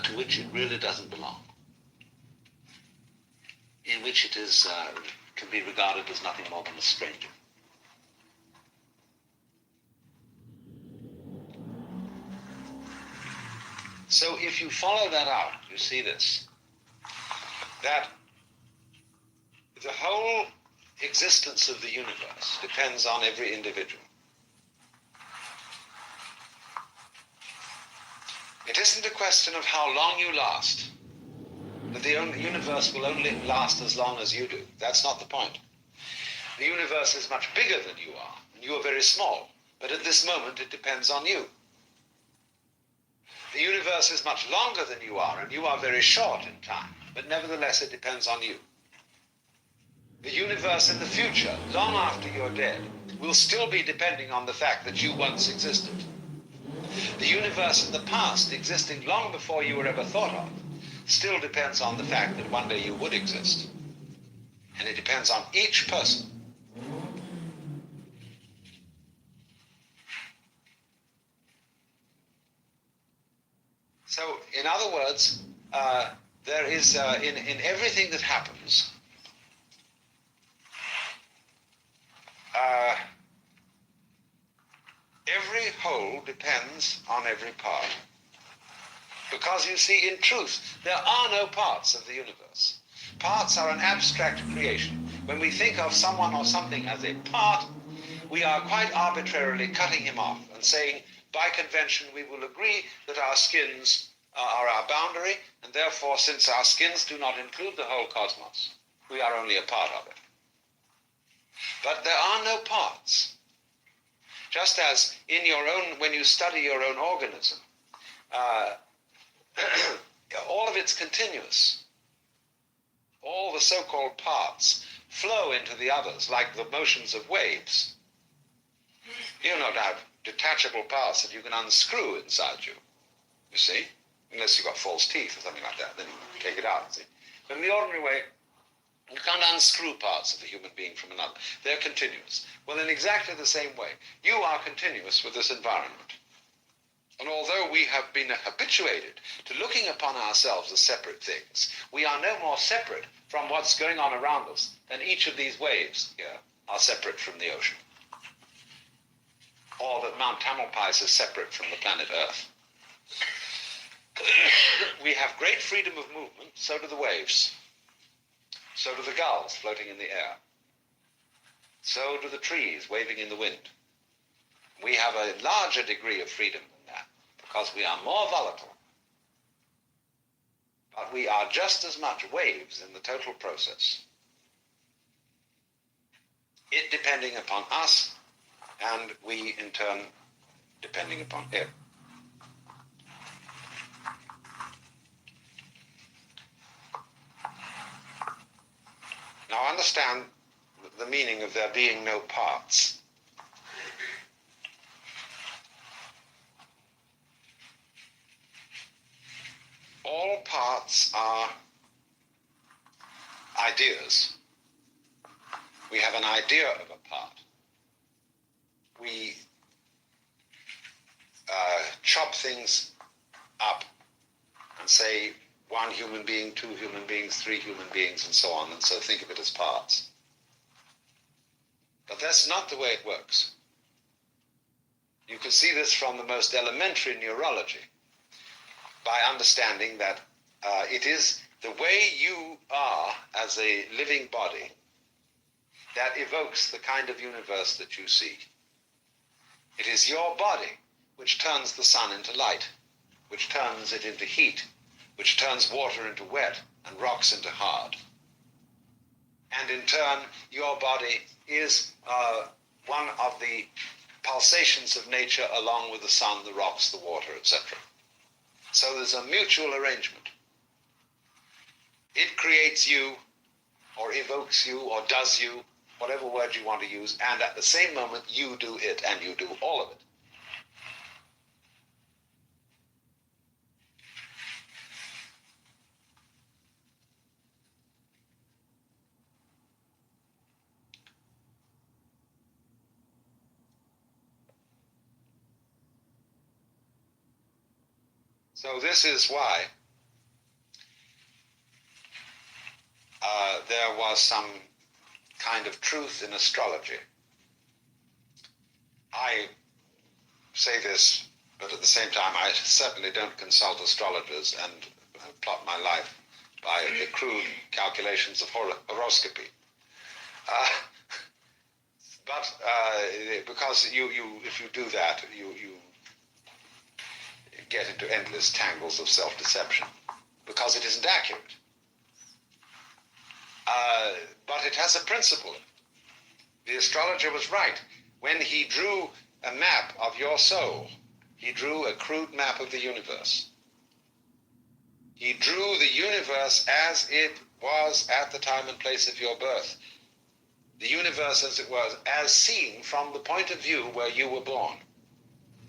to which it really doesn't belong, in which it is can be regarded as nothing more than a stranger. So if you follow that out, you see this, that the whole existence of the universe depends on every individual. It isn't a question of how long you last, that the universe will only last as long as you do. That's not the point. The universe is much bigger than you are, and you are very small, but at this moment it depends on you. The universe is much longer than you are, and you are very short in time, but nevertheless it depends on you. The universe in the future, long after you're dead, will still be depending on the fact that you once existed. The universe in the past, existing long before you were ever thought of, still depends on the fact that one day you would exist. And it depends on each person. So, in other words, there is, in everything that happens, every whole depends on every part. Because you see, in truth, there are no parts of the universe. Parts are an abstract creation. When we think of someone or something as a part, we are quite arbitrarily cutting him off and saying, by convention, we will agree that our skins are our boundary, and therefore, since our skins do not include the whole cosmos, we are only a part of it. But there are no parts. Just as in your own, when you study your own organism, all of it's continuous. All the so-called parts flow into the others like the motions of waves. You don't have detachable parts that you can unscrew inside you, you see? Unless you've got false teeth or something like that, then you take it out, see? But in the ordinary way, you can't unscrew parts of a human being from another. They're continuous. Well, in exactly the same way, you are continuous with this environment. And although we have been habituated to looking upon ourselves as separate things, we are no more separate from what's going on around us than each of these waves here are separate from the ocean. Or that Mount Tamalpais is separate from the planet Earth. We have great freedom of movement, so do the waves. So do the gulls floating in the air. So do the trees waving in the wind. We have a larger degree of freedom than that, because we are more volatile. But we are just as much waves in the total process. It depending upon us, and we in turn depending upon it. Now understand the meaning of there being no parts. All parts are ideas. We have an idea of a part. We chop things up and say one human being, two human beings, three human beings, and so on, and so think of it as parts. But that's not the way it works. You can see this from the most elementary neurology by understanding that it is the way you are as a living body that evokes the kind of universe that you see. It is your body which turns the sun into light, which turns it into heat, which turns water into wet and rocks into hard. And in turn, your body is one of the pulsations of nature along with the sun, the rocks, the water, etc. So there's a mutual arrangement. It creates you, or evokes you, or does you, whatever word you want to use, and at the same moment you do it, and you do all of it. So this is why there was some kind of truth in astrology. I say this But at the same time, I certainly don't consult astrologers and plot my life by the crude calculations of horoscopy. Uh, because if you do that, you get into endless tangles of self-deception, because it isn't accurate. But it has a principle. The astrologer was right. When he drew a map of your soul, he drew a crude map of the universe. He drew the universe as it was at the time and place of your birth. The universe as it was, as seen from the point of view where you were born.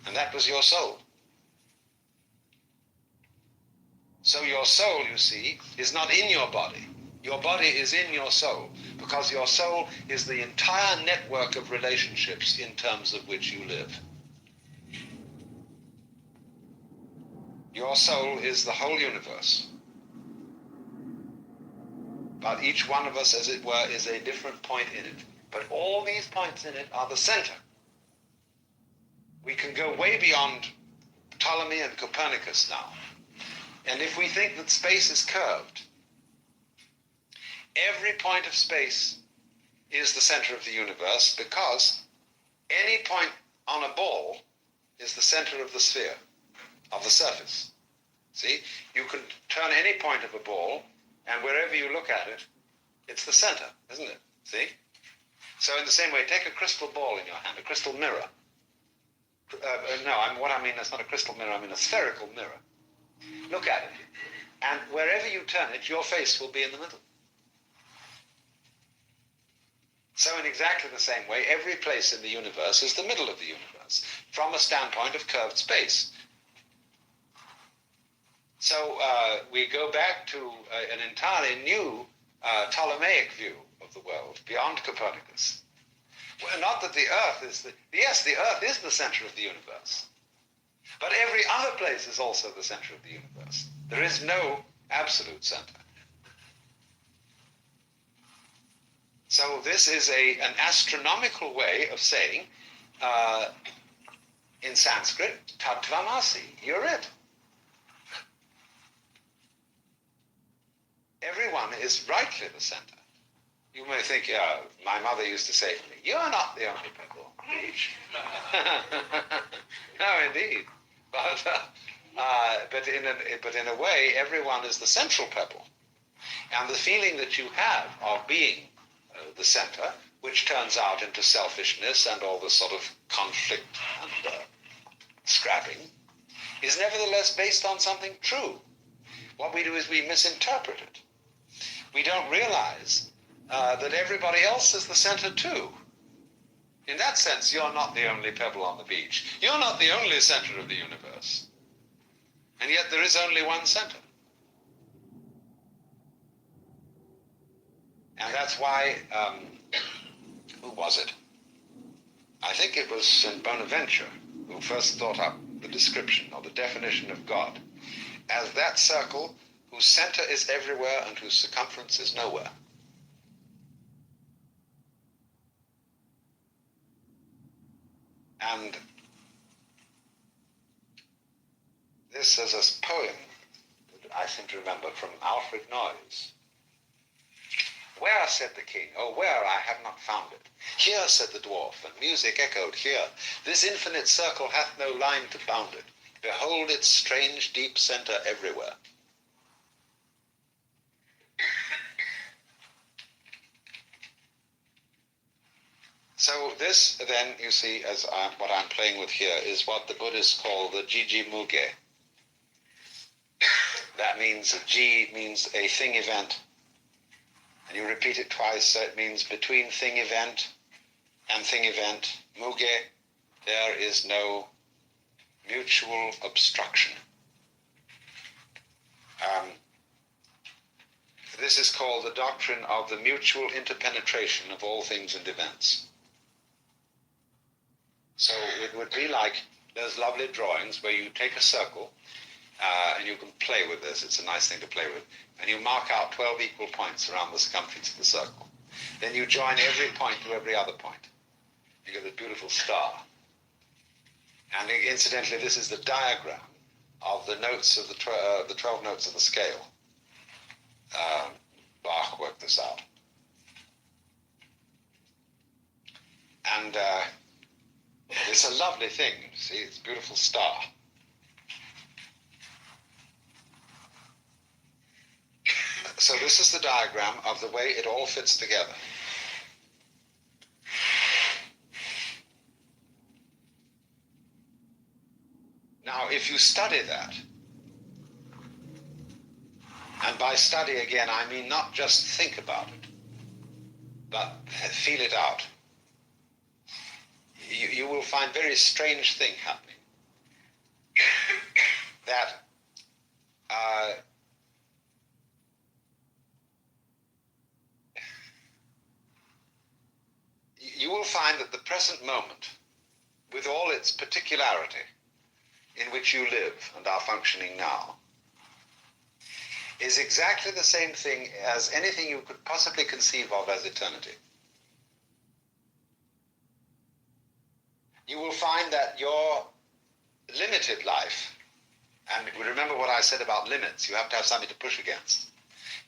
And that was your soul. So your soul, you see, is not in your body. Your body is in your soul, because your soul is the entire network of relationships in terms of which you live. Your soul is the whole universe. But each one of us, as it were, is a different point in it. But all these points in it are the center. We can go way beyond Ptolemy and Copernicus now. And if we think that space is curved, every point of space is the center of the universe, because any point on a ball is the center of the sphere, of the surface. See? You can turn any point of a ball, and wherever you look at it, it's the center, isn't it? See? So in the same way, take a crystal ball in your hand, a crystal mirror. What I mean is not a crystal mirror, I mean a spherical mirror. Look at it. And wherever you turn it, your face will be in the middle. So in exactly the same way, every place in the universe is the middle of the universe, from a standpoint of curved space. So we go back to an entirely new Ptolemaic view of the world, beyond Copernicus. Well, not that the Earth is the Earth is the center of the universe. But every other place is also the center of the universe. There is no absolute center. So this is an astronomical way of saying, in Sanskrit, Tattvamasi, you're it. Everyone is rightly the center. You may think, my mother used to say to me, you're not the only pebble on the beach. No, indeed. But in a way, everyone is the central pebble. And the feeling that you have of being the center, which turns out into selfishness and all this sort of conflict and scrapping, is nevertheless based on something true. What we do is we misinterpret it. We don't realize that everybody else is the center too. In that sense, you're not the only pebble on the beach. You're not the only center of the universe. And yet there is only one center. And that's why, who was it? I think it was St. Bonaventure who first thought up the description or the definition of God as that circle whose center is everywhere and whose circumference is nowhere. And this is a poem that I seem to remember from Alfred Noyes. Where, said the king, oh, where, I have not found it. Here, said the dwarf, and music echoed here. This infinite circle hath no line to bound it. Behold its strange deep center everywhere. So this, then, you see, as what I'm playing with here, is what the Buddhists call the Jiji Muge. That means, Ji means a thing event. And you repeat it twice, so it means between thing event and thing event, Muge, there is no mutual obstruction. This is called the doctrine of the mutual interpenetration of all things and events. So it would be like those lovely drawings where you take a circle, and you can play with this, it's a nice thing to play with, and you mark out 12 equal points around the circumference of the circle. Then you join every point to every other point. You get a beautiful star. And incidentally, this is the diagram of the notes of the 12 notes of the scale. Bach worked this out. And it's a lovely thing. See, it's a beautiful star. So this is the diagram of the way it all fits together. Now, if you study that, and by study again, I mean not just think about it, but feel it out, you will find very strange thing happening. That you will find that the present moment, with all its particularity in which you live and are functioning now, is exactly the same thing as anything you could possibly conceive of as eternity. You will find that your limited life, and remember what I said about limits, you have to have something to push against.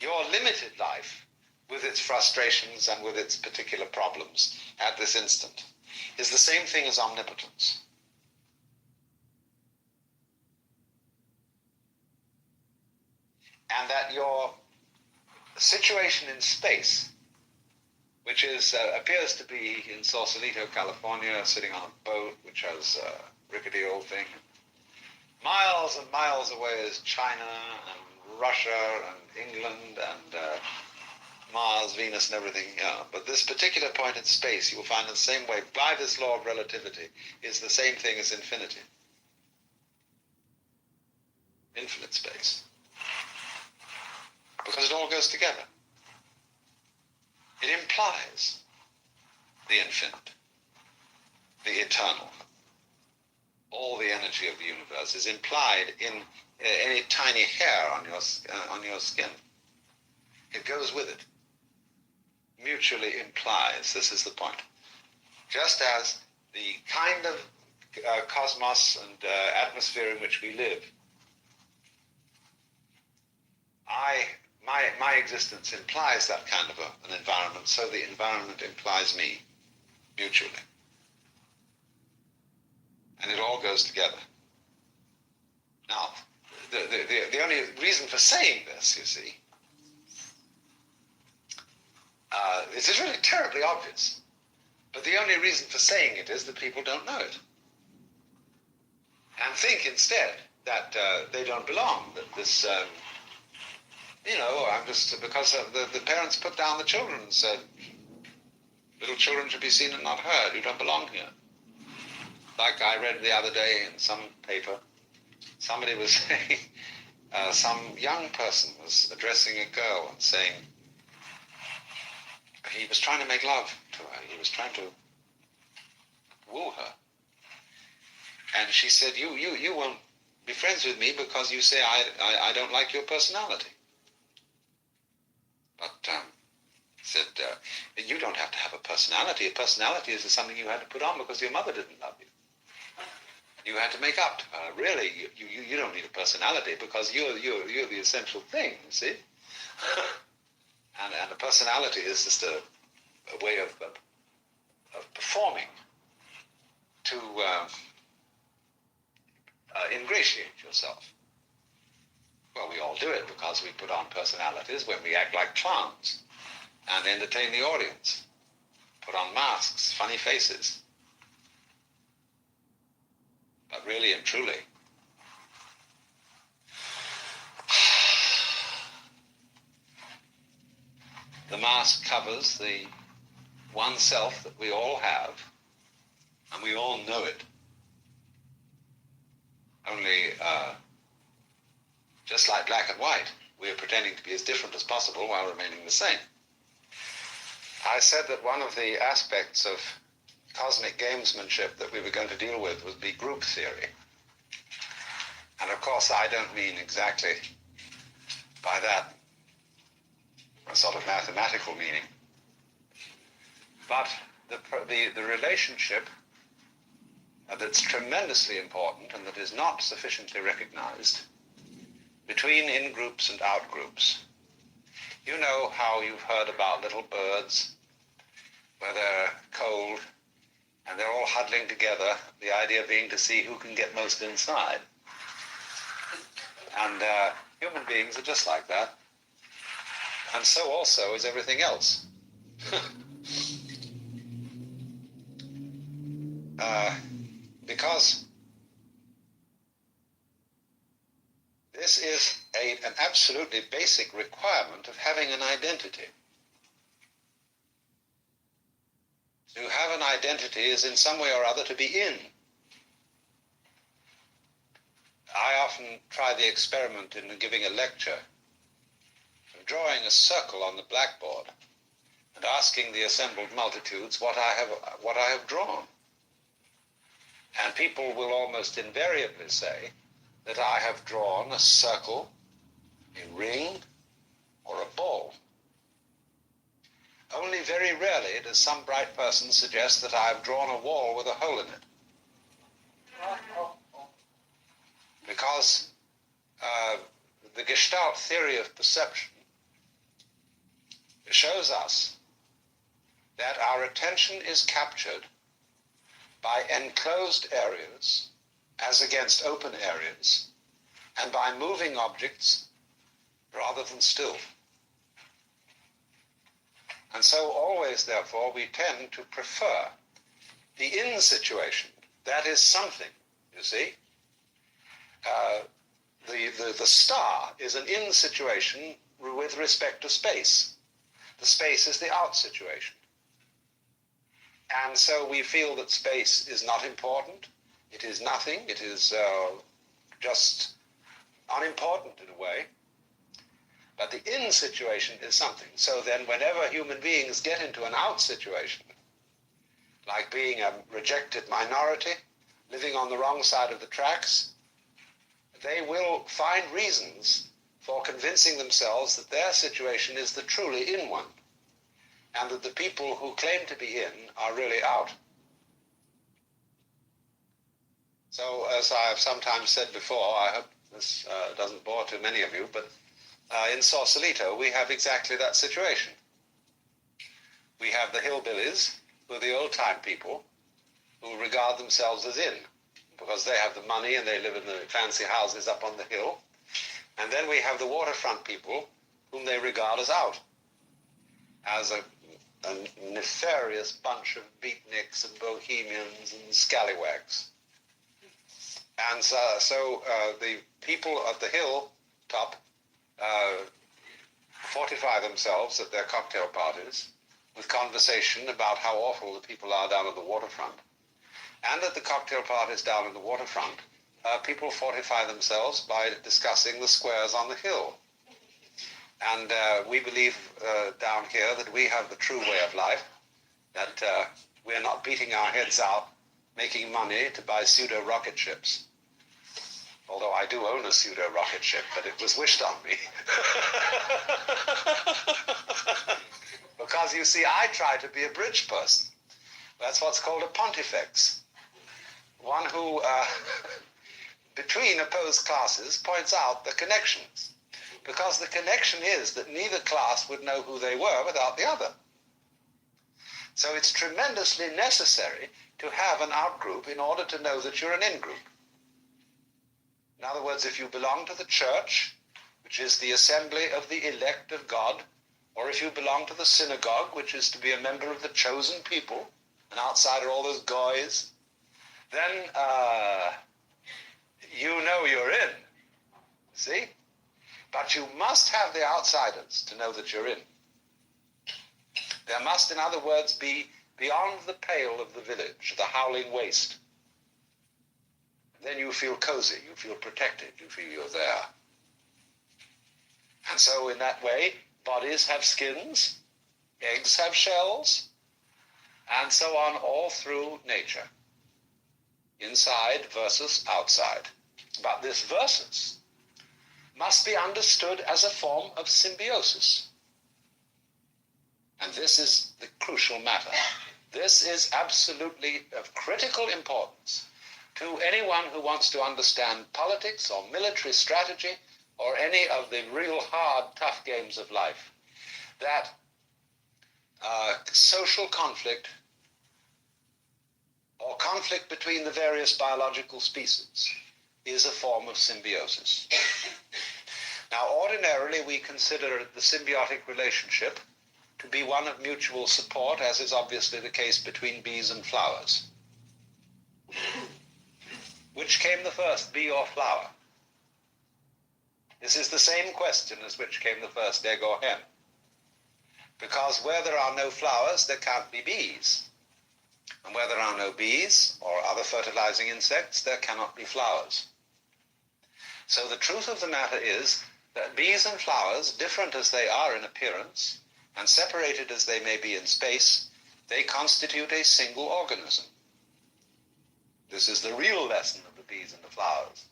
Your limited life, with its frustrations and with its particular problems at this instant, is the same thing as omnipotence. And that your situation in space, which is appears to be in Sausalito, California, sitting on a boat which has a rickety old thing. Miles and miles away is China and Russia and England and Mars, Venus, and everything. Yeah. But this particular point in space, you will find in the same way, by this law of relativity, is the same thing as infinity. Infinite space. Because it all goes together. It implies the infinite, the eternal. All the energy of the universe is implied in any tiny hair on your skin. It goes with it. Mutually implies, this is the point. Just as the kind of cosmos and atmosphere in which we live, my existence implies that kind of an environment, so the environment implies me, mutually. And it all goes together. Now, the only reason for saying this, you see, it's really terribly obvious. But the only reason for saying it is that people don't know it. And think instead that they don't belong, that this... I'm just, because the parents put down the children and said, little children should be seen and not heard, you don't belong here. Like I read the other day in some paper, somebody was saying, some young person was addressing a girl and saying, he was trying to make love to her, he was trying to woo her. And she said, you won't be friends with me because you say I don't like your personality. But said, you don't have to have a personality. A personality is something you had to put on because your mother didn't love you. You had to make up to her. Really, you don't need a personality because you're the essential thing, you see? and a personality is just a way of performing to ingratiate yourself. Well, we all do it because we put on personalities when we act like clowns and entertain the audience, put on masks, funny faces. But really and truly, the mask covers the one self that we all have, and we all know it. Only, just like black and white, we are pretending to be as different as possible while remaining the same. I said that one of the aspects of cosmic gamesmanship that we were going to deal with would be group theory. And of course, I don't mean exactly by that a sort of mathematical meaning. But the relationship that's tremendously important and that is not sufficiently recognized between in-groups and out-groups. You know how you've heard about little birds where they're cold and they're all huddling together, the idea being to see who can get most inside. And human beings are just like that. And so also is everything else. Because this is an absolutely basic requirement of having an identity. To have an identity is in some way or other to be in. I often try the experiment in giving a lecture of drawing a circle on the blackboard and asking the assembled multitudes what I have drawn. And people will almost invariably say that I have drawn a circle, a ring, or a ball. Only very rarely does some bright person suggest that I have drawn a wall with a hole in it. Because the Gestalt theory of perception shows us that our attention is captured by enclosed areas as against open areas, and by moving objects rather than still. And so always, therefore, we tend to prefer the in situation. That is something, you see. The star is an in situation with respect to space. The space is the out situation. And so we feel that space is not important. It is nothing. It is just unimportant in a way. But the in situation is something. So then whenever human beings get into an out situation, like being a rejected minority, living on the wrong side of the tracks, they will find reasons for convincing themselves that their situation is the truly in one, and that the people who claim to be in are really out. So, as I have sometimes said before, I hope this doesn't bore too many of you, but in Sausalito we have exactly that situation. We have the hillbillies, who are the old-time people, who regard themselves as in, because they have the money and they live in the fancy houses up on the hill. And then we have the waterfront people, whom they regard as out, as a nefarious bunch of beatniks and bohemians and scallywags. And so the people at the hill top fortify themselves at their cocktail parties with conversation about how awful the people are down at the waterfront. And at the cocktail parties down at the waterfront, people fortify themselves by discussing the squares on the hill. And we believe down here that we have the true way of life, that we're not beating our heads out making money to buy pseudo-rocket ships. Although I do own a pseudo-rocket ship, but it was wished on me. Because, you see, I try to be a bridge person. That's what's called a pontifex. One who, between opposed classes, points out the connections. Because the connection is that neither class would know who they were without the other. So it's tremendously necessary to have an out-group in order to know that you're an in-group. In other words, if you belong to the church, which is the assembly of the elect of God, or if you belong to the synagogue, which is to be a member of the chosen people, and outside are all those goys, then you know you're in, see? But you must have the outsiders to know that you're in. There must, in other words, be beyond the pale of the village, the howling waste. Then you feel cozy, you feel protected, you feel you're there. And so in that way, bodies have skins, eggs have shells, and so on all through nature. Inside versus outside. But this versus must be understood as a form of symbiosis. And this is the crucial matter. This is absolutely of critical importance. to anyone who wants to understand politics or military strategy or any of the real hard, tough games of life, that social conflict or conflict between the various biological species is a form of symbiosis. Now, ordinarily, we consider the symbiotic relationship to be one of mutual support, as is obviously the case between bees and flowers. Which came the first, bee or flower? This is the same question as which came the first, egg or hen. Because where there are no flowers, there can't be bees. And where there are no bees or other fertilizing insects, there cannot be flowers. So the truth of the matter is that bees and flowers, different as they are in appearance, and separated as they may be in space, they constitute a single organism. This is the real lesson of the bees and the flowers.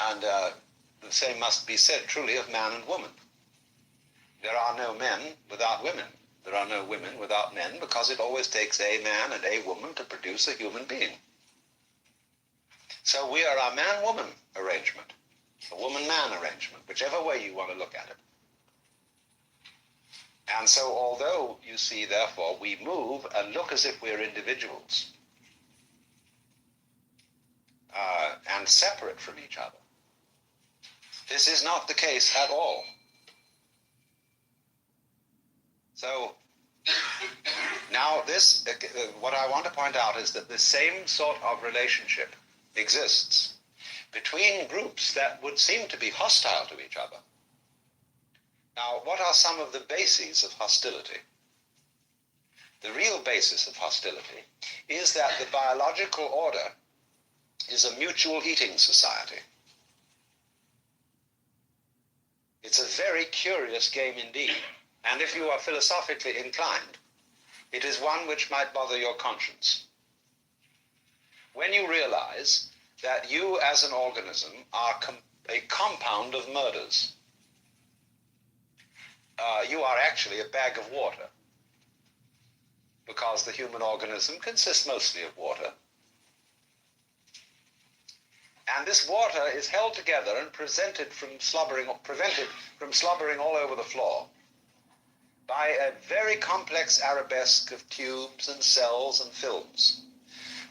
And the same must be said truly of man and woman. There are no men without women. There are no women without men, because it always takes a man and a woman to produce a human being. So we are a man-woman arrangement, a woman-man arrangement, whichever way you want to look at it. And so although, you see, therefore, we move and look as if we're individuals and separate from each other, this is not the case at all. So now this, what I want to point out is that the same sort of relationship exists between groups that would seem to be hostile to each other. Now, what are some of the bases of hostility? The real basis of hostility is that the biological order is a mutual eating society. It's a very curious game indeed, and if you are philosophically inclined, it is one which might bother your conscience. When you realize that you as an organism are a compound of murders, you are actually a bag of water, because the human organism consists mostly of water. And this water is held together and prevented from slobbering all over the floor by a very complex arabesque of tubes and cells and films,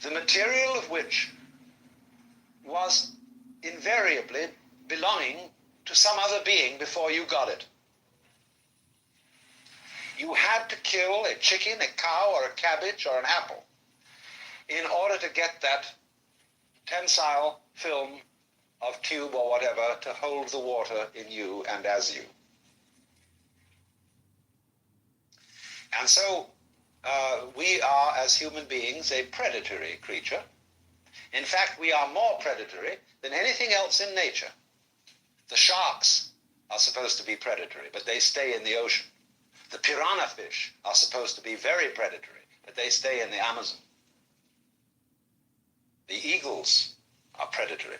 the material of which was invariably belonging to some other being before you got it. You had to kill a chicken, a cow, or a cabbage, or an apple in order to get that tensile film of tube or whatever to hold the water in you and as you. And so we are, as human beings, a predatory creature. In fact, we are more predatory than anything else in nature. The sharks are supposed to be predatory, but they stay in the ocean. The piranha fish are supposed to be very predatory, but they stay in the Amazon. The eagles are predatory,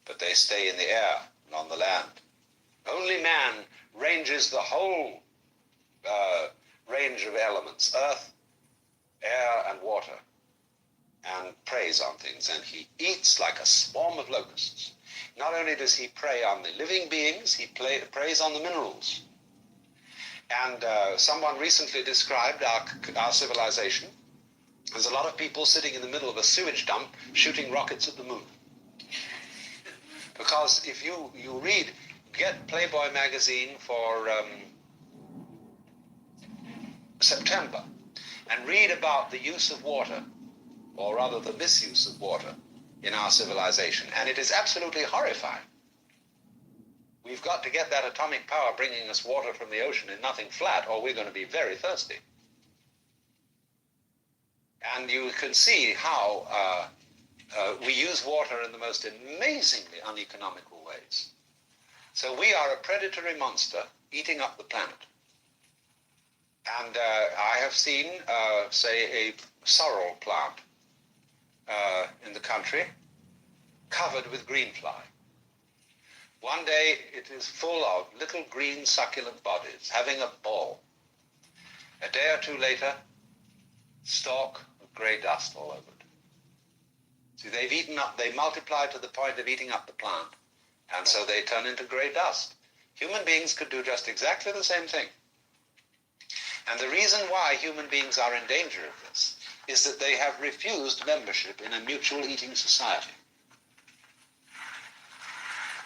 but they stay in the air and on the land. Only man ranges the whole range of elements, earth, air, and water, and preys on things, and he eats like a swarm of locusts. Not only does he prey on the living beings, he preys on the minerals. And someone recently described our civilization as a lot of people sitting in the middle of a sewage dump shooting rockets at the moon. Because if you get Playboy magazine for September and read about the use of water, or rather the misuse of water in our civilization, and it is absolutely horrifying. We've got to get that atomic power bringing us water from the ocean in nothing flat, or we're going to be very thirsty. And you can see how we use water in the most amazingly uneconomical ways. So we are a predatory monster eating up the planet. And I have seen, say, a sorrel plant in the country covered with green fly. One day it is full of little green succulent bodies having a ball. A day or two later, stalk of grey dust all over it. See, they multiply to the point of eating up the plant, and so they turn into grey dust. Human beings could do just exactly the same thing. And the reason why human beings are in danger of this is that they have refused membership in a mutual eating society.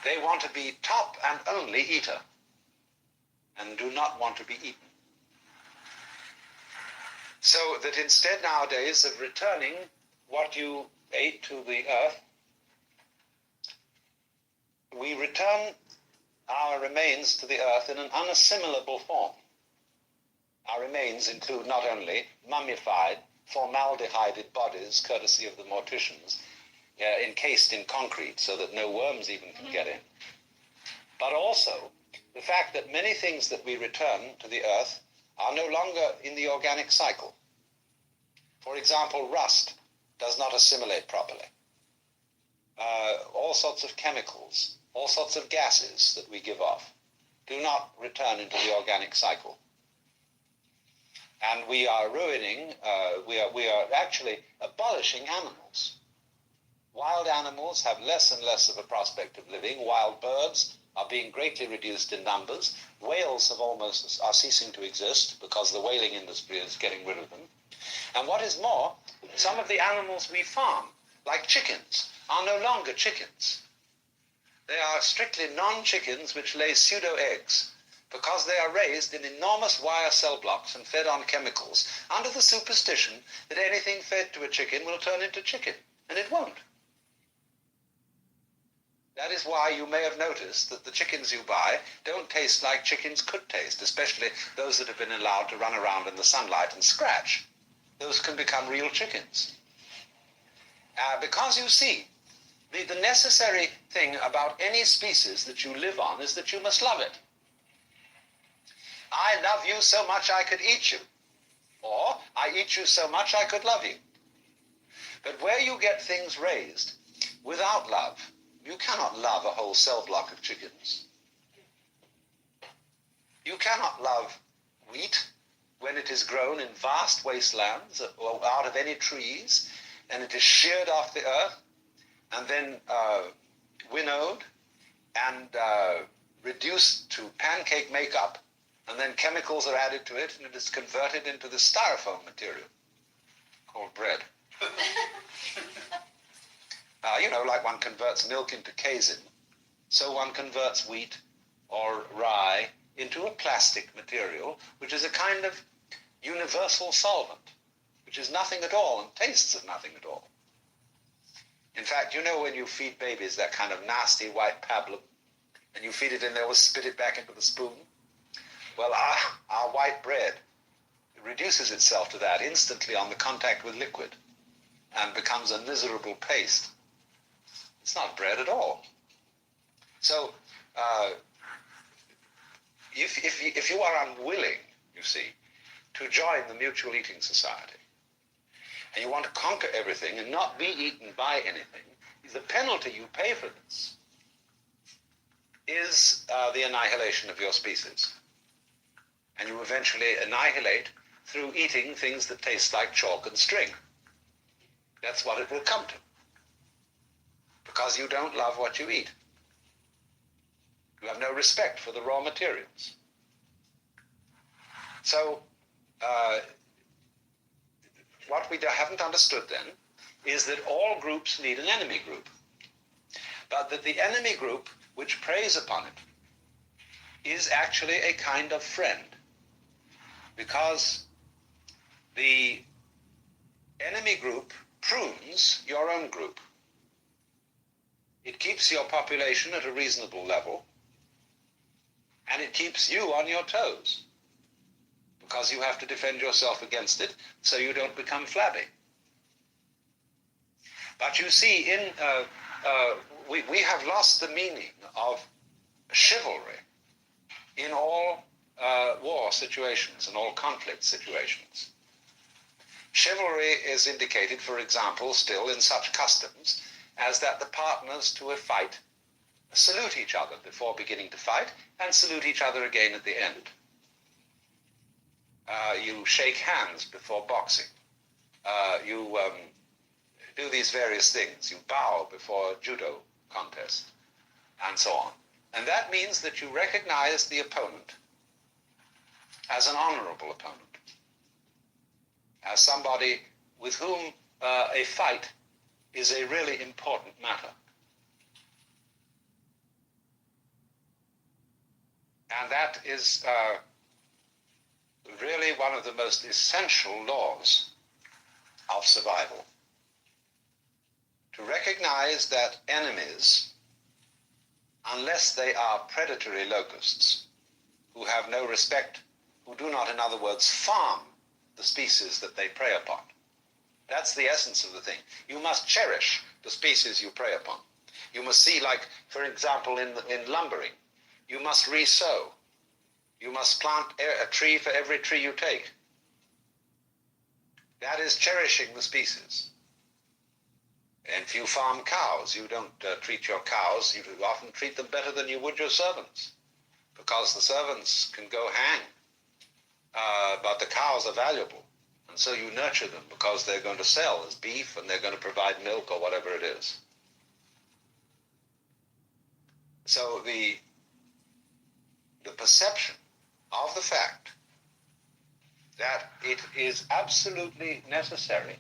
They want to be top and only eater, and do not want to be eaten. So that instead nowadays of returning what you ate to the earth, we return our remains to the earth in an unassimilable form. Our remains include not only mummified, formaldehyded bodies, courtesy of the morticians, encased in concrete so that no worms even can get in, but also the fact that many things that we return to the earth are no longer in the organic cycle. For example, rust does not assimilate properly. All sorts of chemicals, all sorts of gases that we give off do not return into the organic cycle. And we are ruining, we are actually abolishing animals. Wild animals have less and less of a prospect of living. Wild birds are being greatly reduced in numbers. Whales are ceasing to exist because the whaling industry is getting rid of them. And what is more, some of the animals we farm, like chickens, are no longer chickens. They are strictly non-chickens which lay pseudo-eggs, because they are raised in enormous wire cell blocks and fed on chemicals, under the superstition that anything fed to a chicken will turn into chicken, and it won't. That is why you may have noticed that the chickens you buy don't taste like chickens could taste, especially those that have been allowed to run around in the sunlight and scratch. Those can become real chickens. Because you see, the necessary thing about any species that you live on is that you must love it. I love you so much I could eat you, or I eat you so much I could love you. But where you get things raised without love, you cannot love a whole cell block of chickens. You cannot love wheat when it is grown in vast wastelands or out of any trees, and it is sheared off the earth and then winnowed and reduced to pancake makeup, and then chemicals are added to it, and it is converted into the styrofoam material called bread. Like one converts milk into casein, so one converts wheat or rye into a plastic material, which is a kind of universal solvent, which is nothing at all and tastes of nothing at all. In fact, when you feed babies that kind of nasty white pablum, and you feed it and they will spit it back into the spoon, well, our white bread reduces itself to that instantly on the contact with liquid and becomes a miserable paste. It's not bread at all. So, if you are unwilling, you see, to join the mutual eating society, and you want to conquer everything and not be eaten by anything, the penalty you pay for this is the annihilation of your species. And you eventually annihilate through eating things that taste like chalk and string. That's what it will come to. Because you don't love what you eat. You have no respect for the raw materials. So, what we haven't understood then is that all groups need an enemy group, but that the enemy group which preys upon it is actually a kind of friend, because the enemy group prunes your own group. It keeps your population at a reasonable level, and it keeps you on your toes, because you have to defend yourself against it so you don't become flabby. But you see, we have lost the meaning of chivalry in all war situations and all conflict situations. Chivalry is indicated, for example, still in such customs as that the partners to a fight salute each other before beginning to fight and salute each other again at the end. You shake hands before boxing. You do these various things. You bow before a judo contest, and so on. And that means that you recognize the opponent as an honorable opponent, as somebody with whom a fight is a really important matter. And that is really one of the most essential laws of survival. To recognize that enemies, unless they are predatory locusts, who have no respect, who do not, in other words, farm the species that they prey upon. That's the essence of the thing. You must cherish the species you prey upon. You must see, like, for example, in lumbering, you must re-sow. You must plant a tree for every tree you take. That is cherishing the species. And if you farm cows, you don't treat your cows, you often treat them better than you would your servants, because the servants can go hang, but the cows are valuable. And so you nurture them because they're going to sell as beef and they're going to provide milk or whatever it is. So the perception of the fact that it is absolutely necessary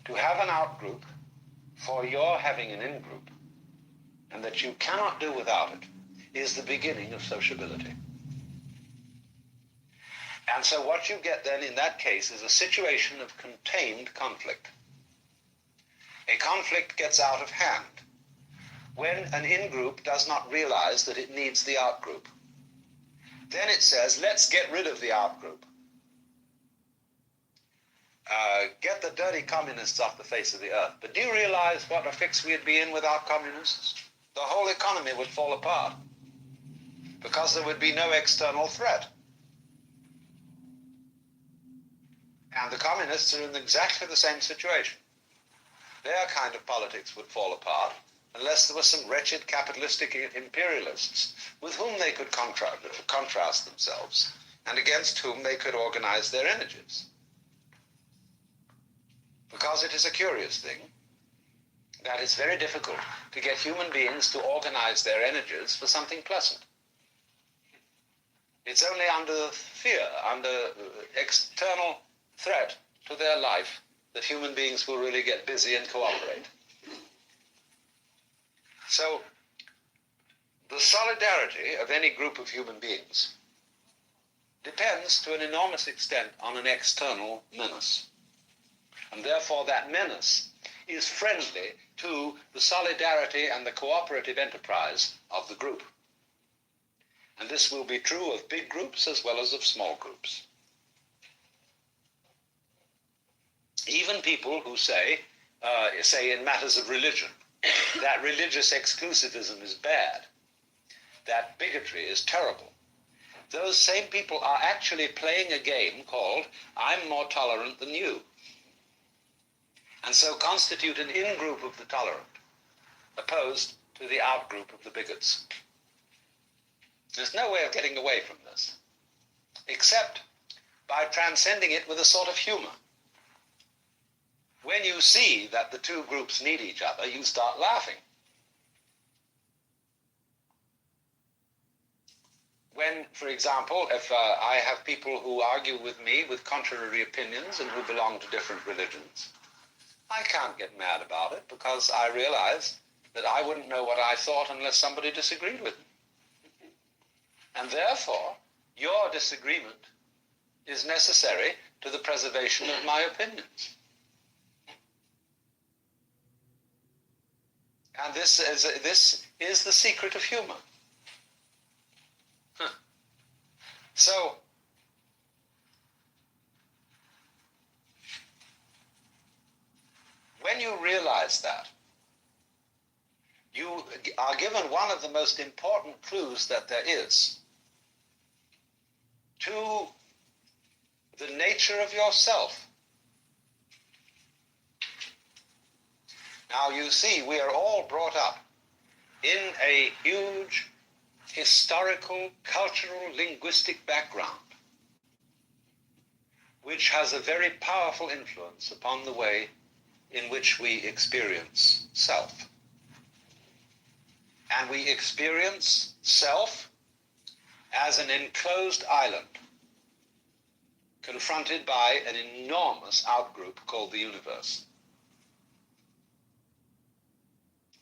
to have an out-group for your having an in-group, and that you cannot do without it, is the beginning of sociability. And so what you get then in that case is a situation of contained conflict. A conflict gets out of hand when an in-group does not realize that it needs the out-group. Then it says, let's get rid of the out-group. Get the dirty communists off the face of the earth. But do you realize what a fix we'd be in without communists? The whole economy would fall apart because there would be no external threat. And the communists are in exactly the same situation. Their kind of politics would fall apart unless there were some wretched capitalistic imperialists with whom they could contrast themselves and against whom they could organize their energies. Because it is a curious thing that it's very difficult to get human beings to organize their energies for something pleasant. It's only under fear, under external threat to their life, that human beings will really get busy and cooperate. So, the solidarity of any group of human beings depends to an enormous extent on an external menace. And therefore that menace is friendly to the solidarity and the cooperative enterprise of the group. And this will be true of big groups as well as of small groups. Even people who say in matters of religion, that religious exclusivism is bad, that bigotry is terrible, those same people are actually playing a game called I'm more tolerant than you, and so constitute an in-group of the tolerant, opposed to the out-group of the bigots. There's no way of getting away from this, except by transcending it with a sort of humor. When you see that the two groups need each other, you start laughing. When, for example, if I have people who argue with me with contrary opinions and who belong to different religions, I can't get mad about it because I realize that I wouldn't know what I thought unless somebody disagreed with me. And therefore, your disagreement is necessary to the preservation of my opinions. And this is the secret of humor. So, when you realize that, you are given one of the most important clues that there is to the nature of yourself. Now you see, we are all brought up in a huge historical, cultural, linguistic background, which has a very powerful influence upon the way in which we experience self. And we experience self as an enclosed island, confronted by an enormous outgroup called the universe.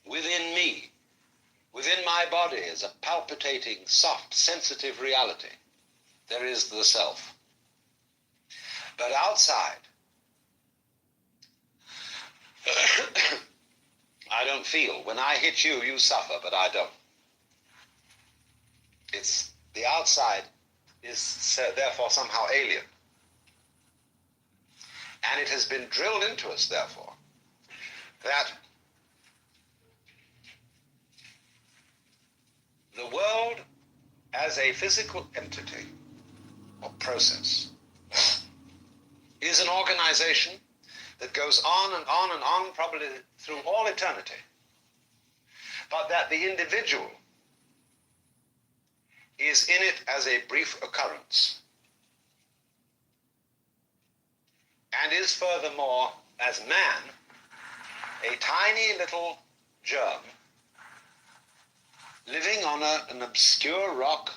Within me, within my body, is a palpitating, soft, sensitive reality. There is the self. But outside, I don't feel. When I hit you, you suffer, but I don't. It's the outside is therefore somehow alien. And it has been drilled into us, therefore, that the world as a physical entity or process is an organization that goes on and on and on, probably through all eternity, but that the individual is in it as a brief occurrence, and is furthermore, as man, a tiny little germ living on an obscure rock,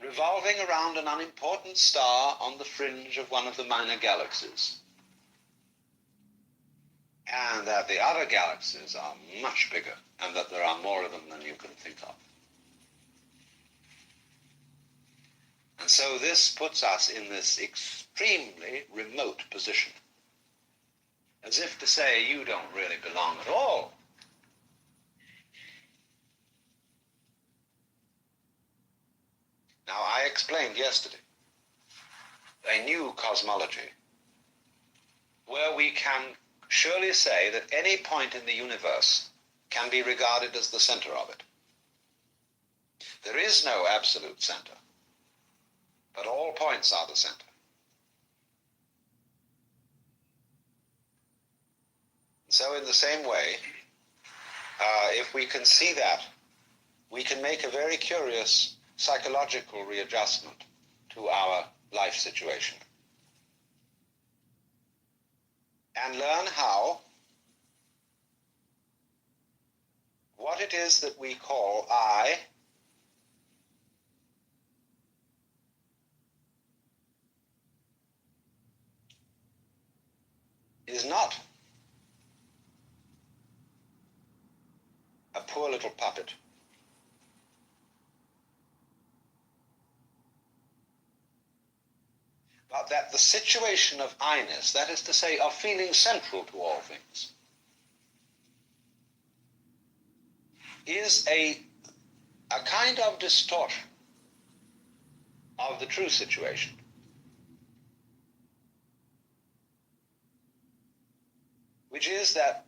revolving around an unimportant star on the fringe of one of the minor galaxies. And that the other galaxies are much bigger, and that there are more of them than you can think of. And so this puts us in this extremely remote position, as if to say, you don't really belong at all. Now, I explained yesterday a new cosmology where we can surely say that any point in the universe can be regarded as the center of it. There is no absolute center, but all points are the center. So in the same way, if we can see that, we can make a very curious psychological readjustment to our life situation and learn how what it is that we call I is not a poor little puppet. But that the situation of I-ness, that is to say, of feeling central to all things, is a kind of distortion of the true situation. Which is that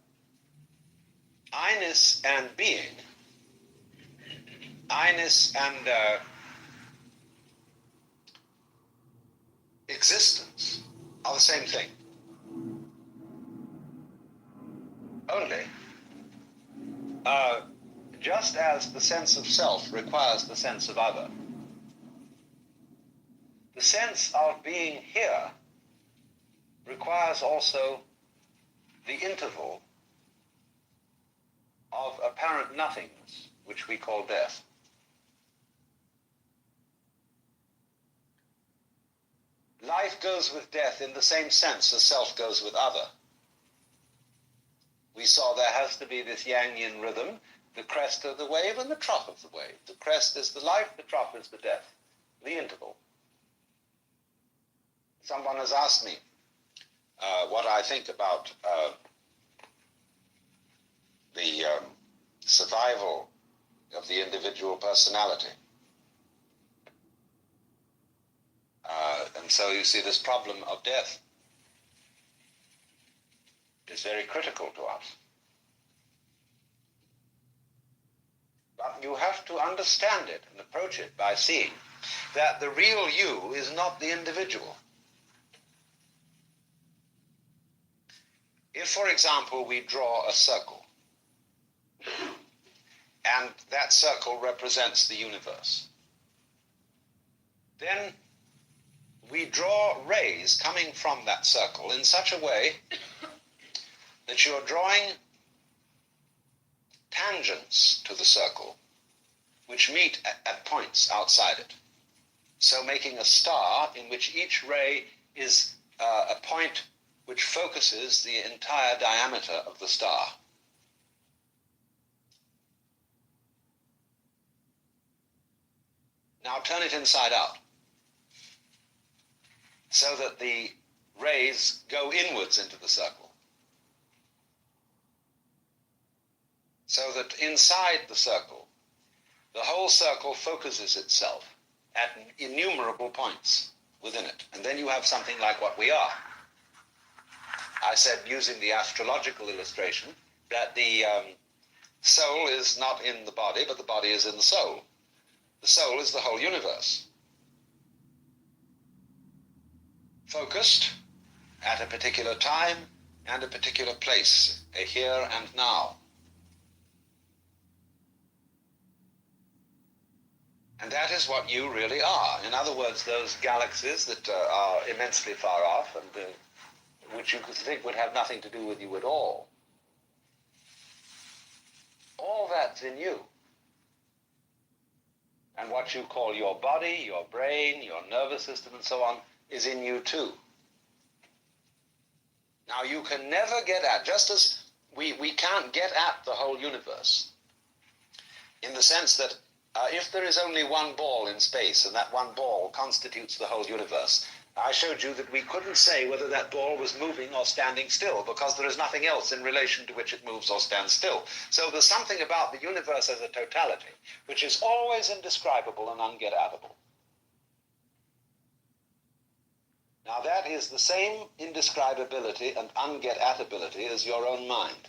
I-ness and being, I-ness and existence are the same thing. Only, just as the sense of self requires the sense of other, the sense of being here requires also the interval of apparent nothingness, which we call death. Life goes with death in the same sense as self goes with other. We saw there has to be this yang-yin rhythm, the crest of the wave and the trough of the wave. The crest is the life, the trough is the death, the interval. Someone has asked me what I think about the survival of the individual personality. And so you see, this problem of death is very critical to us. But you have to understand it and approach it by seeing that the real you is not the individual. If, for example, we draw a circle, and that circle represents the universe, then we draw rays coming from that circle in such a way that you're drawing tangents to the circle which meet at points outside it. So making a star in which each ray is a point which focuses the entire diameter of the star. Now turn it inside out, so that the rays go inwards into the circle. So that inside the circle, the whole circle focuses itself at innumerable points within it. And then you have something like what we are. I said, using the astrological illustration, that the soul is not in the body, but the body is in the soul. The soul is the whole universe, focused at a particular time and a particular place, a here and now. And that is what you really are. In other words, those galaxies that are immensely far off and which you could think would have nothing to do with you at all that's in you. And what you call your body, your brain, your nervous system, and so on, is in you too. Now you can never get at, just as we can't get at the whole universe, in the sense that if there is only one ball in space, and that one ball constitutes the whole universe, I showed you that we couldn't say whether that ball was moving or standing still, because there is nothing else in relation to which it moves or stands still. So there's something about the universe as a totality which is always indescribable and unget-atable. Now that is the same indescribability and unget-atability as your own mind.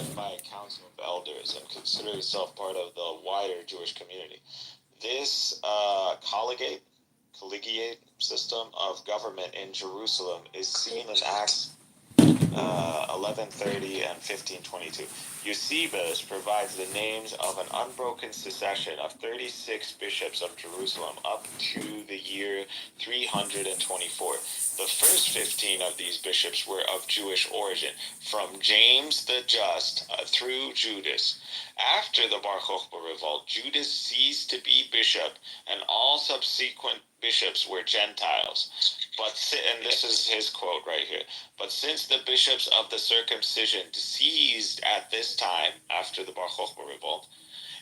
led by a council of elders and considered itself part of the wider Jewish community. This collegiate system of government in Jerusalem is seen in Acts 11:30 and 15:22. Eusebius provides the names of an unbroken succession of 36 bishops of Jerusalem up to the year 324. The first 15 of these bishops were of Jewish origin, from James the Just through Judas. After the Bar Kokhba revolt, Judas ceased to be bishop, and all subsequent bishops were Gentiles. And this is his quote right here. But since the bishops of the circumcision ceased at this time, after the Bar Kokhba revolt,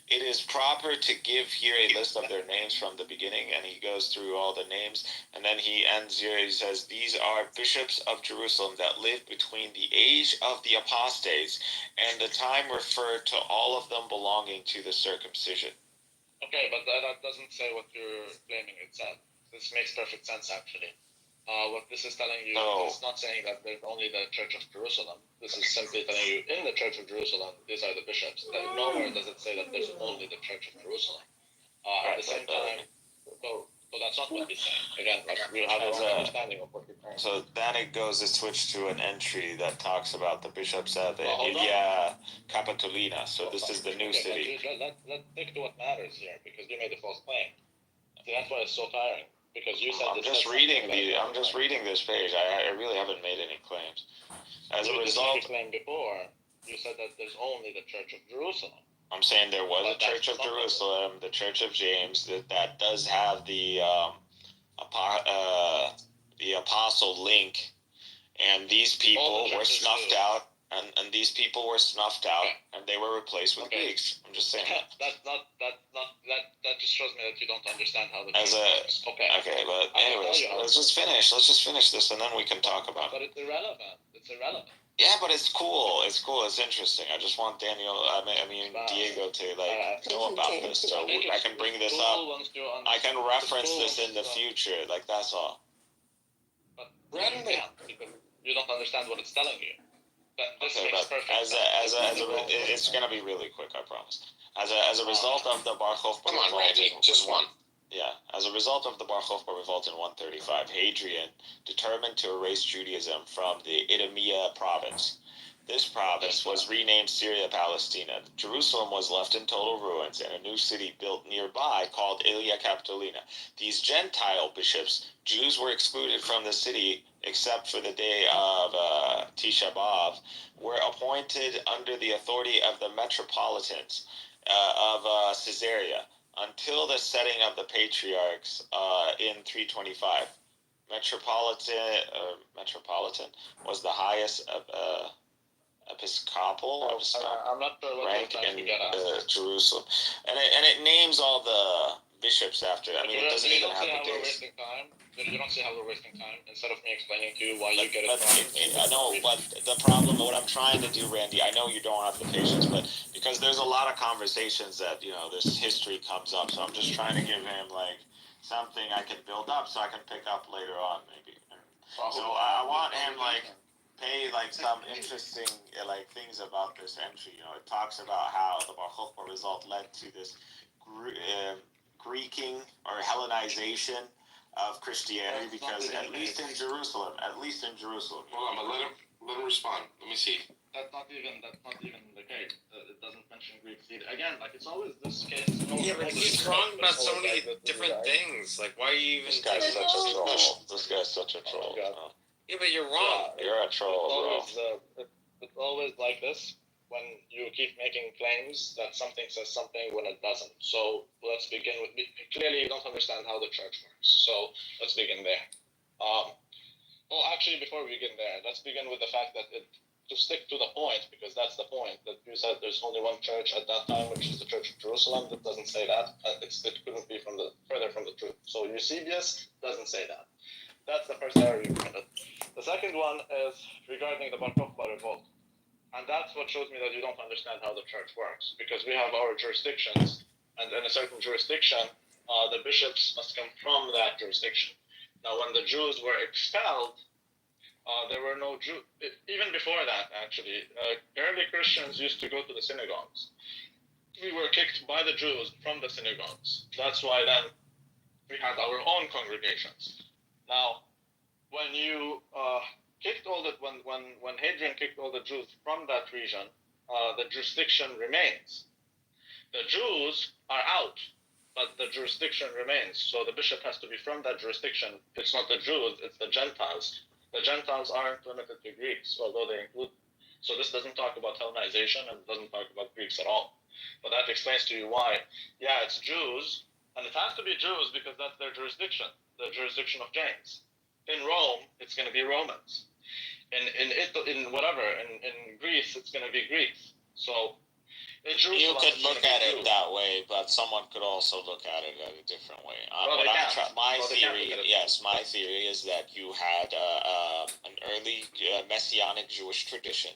it is proper to give here a list of their names from the beginning, and he goes through all the names, and then he ends here, he says, these are bishops of Jerusalem that lived between the age of the apostates and the time referred to, all of them belonging to the circumcision. Okay, but that doesn't say what you're claiming it said. This makes perfect sense, actually. What this is telling you, it's not saying that there's only the Church of Jerusalem. This is simply telling you, in the Church of Jerusalem, these are the bishops. Nowhere does it say that there's only the Church of Jerusalem. At the same time, so that's not what he's saying. Again, like, we have our own understanding of what he's saying. So then it goes to switch to an entry that talks about the bishops of Ilia Capitolina. So this is the new city. Let's stick to what matters here, because you made a false claim. See, that's why it's so tiring. Because you said I'm just reading this page. I really haven't made any claims. As a result, you claimed before, you said that there's only the Church of Jerusalem. I'm saying there was a Church of Jerusalem, the Church of James, that does have the apostle link, and these people were snuffed out. And these people were snuffed out, and they were replaced with Greeks. I'm just saying. That just shows me that you don't understand how the church works. Okay, but anyways, let's just finish this, and then we can talk about it. But it's irrelevant. Yeah, but it's cool. It's interesting. I just want Diego to know about this, so I can bring this up. I can reference this in the future. Like, that's all. But you don't understand what it's telling you. It's gonna be really quick, I promise. As a result of the Bar Kokhba revolt, come on, Randy, just one. Yeah, as a result of the Bar Kokhba revolt in 135, Hadrian determined to erase Judaism from the Idumea province. This province was renamed Syria Palestina. Jerusalem was left in total ruins, and a new city built nearby called Ilia Capitolina. These Gentile bishops, Jews were excluded from the city except for the day of Tisha B'Av, were appointed under the authority of the metropolitans of Caesarea until the setting of the patriarchs in 325. Metropolitan was the highest episcopal rank in Jerusalem, and it names all the bishops after. I mean, it doesn't even have the dates. You don't see how we're wasting time. Instead of me explaining to you why you get it wrong. I know, but the problem, what I'm trying to do, Randy, I know you don't have the patience, but because there's a lot of conversations that, this history comes up, so I'm just trying to give him, something I can build up so I can pick up later on, maybe. So I want him, pay, some interesting, things about this entry. It talks about how the Bar Kokhba result led to this Greeking or Hellenization of Christianity, because at least in Jerusalem. Hold on, but let him respond. Let me see. That's not even the case. It doesn't mention Greeks either. Again, it's always this case. Yeah, but he's wrong about so many different things. Why are you even? This guy's such a troll. Oh. Yeah, but you're wrong. You're a troll, bro. It's always like this. When you keep making claims that something says something when it doesn't. So let's begin with, clearly you don't understand how the church works. So let's begin there. Actually, before we begin there, let's begin with the fact that to stick to the point, because that's the point, that you said there's only one church at that time, which is the Church of Jerusalem. That doesn't say that. It couldn't be further from the truth. So Eusebius doesn't say that. That's the first error you committed. The second one is regarding the Bar Kokhba revolt. And that's what shows me that you don't understand how the church works. Because we have our jurisdictions, and in a certain jurisdiction, the bishops must come from that jurisdiction. Now, when the Jews were expelled, There were no Jews. Even before that, actually, early Christians used to go to the synagogues. We were kicked by the Jews from the synagogues. That's why then we had our own congregations. Now, when you kicked all the when Hadrian kicked all the Jews from that region, the jurisdiction remains. The Jews are out, but the jurisdiction remains. So the bishop has to be from that jurisdiction. It's not the Jews; it's the Gentiles. The Gentiles aren't limited to Greeks, although they include. So this doesn't talk about Hellenization and doesn't talk about Greeks at all. But that explains to you why. Yeah, it's Jews, and it has to be Jews because that's their jurisdiction, the jurisdiction of James. In Rome, it's going to be Romans. In Greece, it's going to be Greeks. So in Jerusalem, you could look at it that way, but someone could also look at it a different way. My theory is that you had an early messianic Jewish tradition,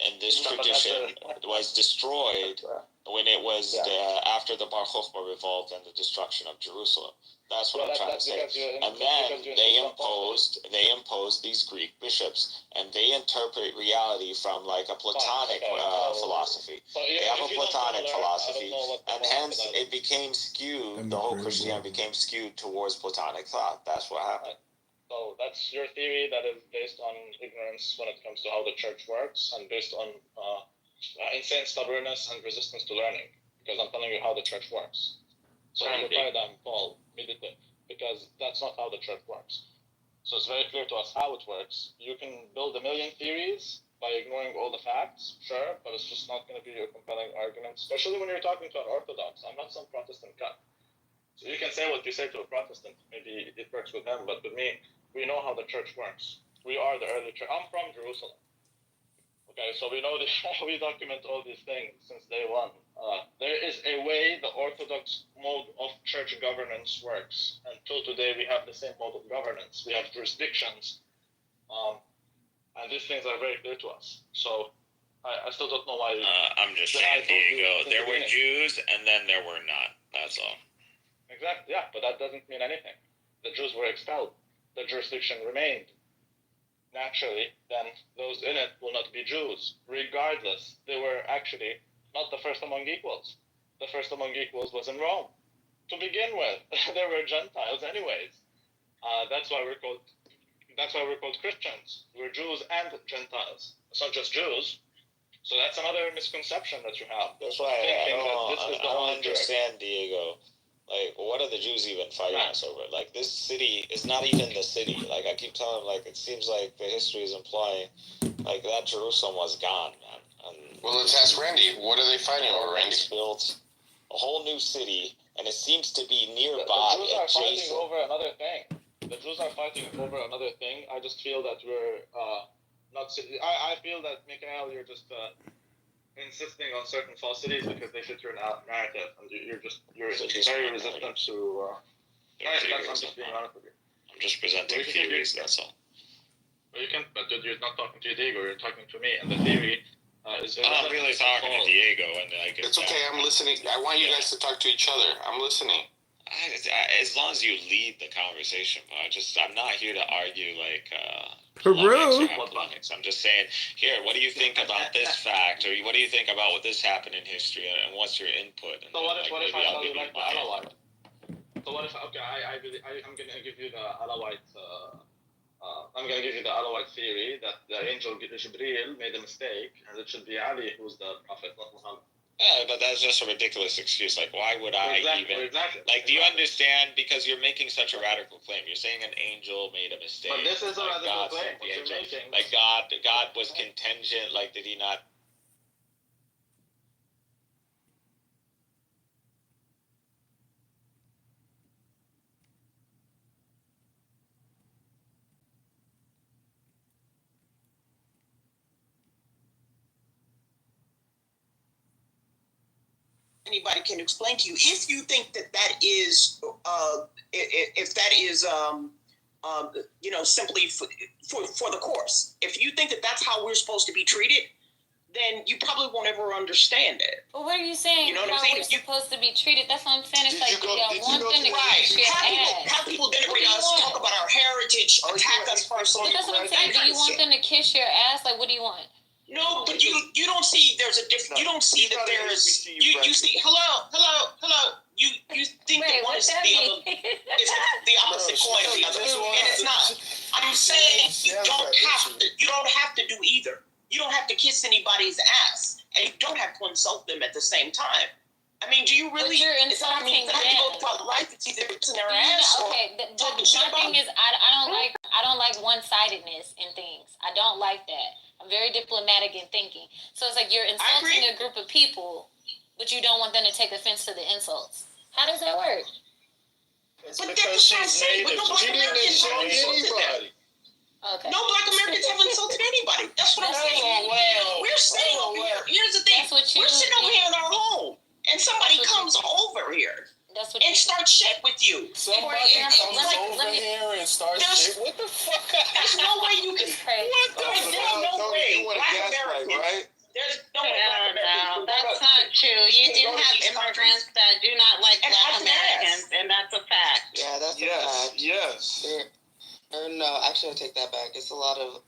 and this tradition was destroyed when it was after the Bar Kokhba revolt and the destruction of Jerusalem. That's what I'm trying to say. And then they imposed these Greek bishops, and they interpret reality from like a Platonic philosophy. They have a Platonic philosophy, and hence it became skewed. The whole Christianity became skewed towards Platonic thought. That's what happened. So that's your theory that is based on ignorance when it comes to how the church works, and based on insane stubbornness and resistance to learning. Because I'm telling you how the church works. So your paradigm fall immediately, because that's not how the church works. So it's very clear to us how it works. You can build a million theories by ignoring all the facts, sure, but it's just not going to be a compelling argument, especially when you're talking to an Orthodox. I'm not some Protestant guy. So you can say what you say to a Protestant. Maybe it works with them, but with me, we know how the church works. We are the early church. I'm from Jerusalem. Okay, so we know this. We document all these things since day one. There is a way the Orthodox mode of church governance works. Until today, we have the same mode of governance. We have jurisdictions, and these things are very clear to us. So I still don't know why. I'm just saying, Diego, there were Jews, and then there were not. That's all. Exactly, yeah, but that doesn't mean anything. The Jews were expelled. The jurisdiction remained. Naturally, then those in it will not be Jews. Regardless, they were actually not the first among equals. The first among equals was in Rome. To begin with, they were Gentiles anyways. That's why we're called Christians. We're Jews and Gentiles. It's not just Jews. So that's another misconception that you have. That's why I don't understand, Diego. Like, what are the Jews even fighting us over? Like, this city is not even the city. Like, I keep telling them, like, it seems like the history is implying, like, that Jerusalem was gone, man. And well, let's ask Randy. What are they fighting over, Randy? Built a whole new city, and it seems to be nearby. The Jews are fighting over another thing. The Jews are fighting over another thing. I just feel that we're not... I feel that, Mikhail, you're just... insisting on certain falsities because they fit your narrative, and you're very resistant to. I'm just being honest with you. I'm just presenting theories. That's all. Well, you can, but you're not talking to Diego. You're talking to me, and the theory is. I'm really talking to Diego, and I get. It's okay. I'm listening. I want you guys to talk to each other. I'm listening. As long as you lead the conversation, but I'm not here to argue like Peru. I'm just saying, here, what do you think about this fact, or what do you think about what this happened in history, and what's your input? And so what if I tell you like the Alawite? So what if I'm gonna give you the Alawite. I'm gonna give you the Alawite theory that the angel Jibril made a mistake, and it should be Ali who's the prophet, not Muhammad. Yeah, but that's just a ridiculous excuse. Like, why would I Like, do you understand? Because you're making such a radical claim. You're saying an angel made a mistake. But this is a radical claim. What you're making. Like, God was contingent. Like, did he not? Anybody can explain to you if you think that is if that is simply for the course. If you think that that's how we're supposed to be treated, then you probably won't ever understand it. But what are you saying? You know what I'm how saying? we're supposed to be treated? That's what I'm saying. It's Did like you go- y'all did you want go them to to- Right. kiss your ass. Have people What do denigrate you us, want? talk about our heritage, attack us personally. But that's what I'm saying. Do you want them to kiss your ass? Like, what do you want? No, but you don't see there's a difference. You don't see he's that not an there's HBCU you bracket. see hello. You think Wait, that one what's is that the mean? other is the opposite No, coin of the other, and it's not. I'm saying you don't have to do either. You don't have to kiss anybody's ass, and you don't have to insult them at the same time. I mean, do you really? But you're It's not, I mean, insulting you have to go them. throughout life. It's either kissing their Do you ass know, or okay, but talking shit my about thing is, I don't like one-sidedness in things. I don't like that. I'm very diplomatic in thinking. So it's like you're insulting a group of people, but you don't want them to take offense to the insults. How does that work? It's But because that's what I'm she's saying. But native. no Black She didn't Americans have insult insulted them. anybody. Okay. No Black Americans have insulted anybody. That's what I'm saying. We're sitting over here. Here's the thing. That's what you We're sitting over here in our home, and somebody That's what comes over here That's what and you starts shit with you. Somebody Let comes me- over let me- here and starts There's- shit. What the fuck? There's no way you can. It's crazy. What the? So There's now, no Tony, way. you want a Black gaslight, Americans. right? There's no way Black Americans. No, will that's go to- not true. You can do go to have these immigrants that do not like and Black wipe their ass. Americans, and that's a fact. Yeah, that's a Yes, fact. yes. Or no, actually, I take that back. It's a lot of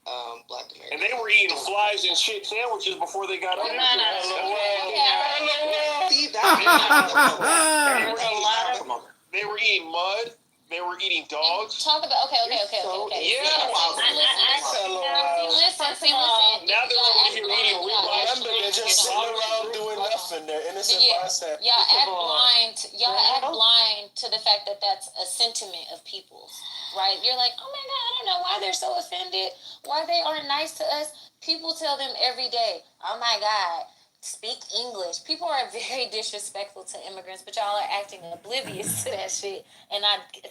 Black Americans. And they were eating flies and shit sandwiches before they got over here. See, They were eating mud. They were eating dogs. talk about. Okay. See, listen. Now they're over here eating real Y'all Remember, they're just sitting around doing nothing. They're innocent bystanders. Y'all act blind to the fact that that's a sentiment of people's, right? You're like, oh my God, I don't know why they're so offended, why they aren't nice to us. People tell them every day, oh my God, speak English. People are very disrespectful to immigrants, but y'all are acting oblivious to that shit. And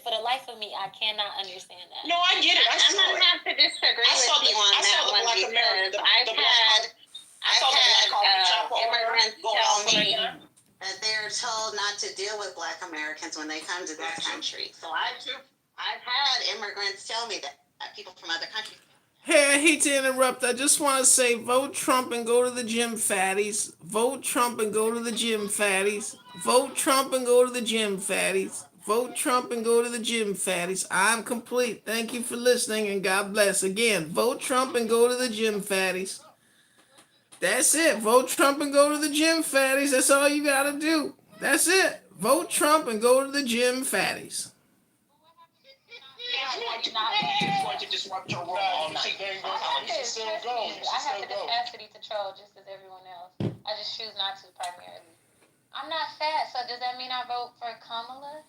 for the life of me, I cannot understand that. No, I get it. I I'm saw gonna it. have to disagree I saw with the- you on I saw that the one Black American- because the I saw the black coffee shop owner immigrants go tell out me there. that they're told not to deal with Black Americans when they come to that country. So I've had immigrants tell me that, people from other countries. Hey, I hate to interrupt. I just want to say vote Trump and go to the gym, fatties. Vote Trump and go to the gym, fatties. Vote Trump and go to the gym, fatties. Vote Trump and go to the gym, fatties. I'm complete. Thank you for listening and God bless. Again, vote Trump and go to the gym, fatties. That's it. Vote Trump and go to the gym, fatties. That's all you got to do. That's it. Vote Trump and go to the gym, fatties. I'm going to disrupt your room all night. I have the capacity to troll just as everyone else. I just choose not to primarily. I'm not fat, so does that mean I vote for Kamala?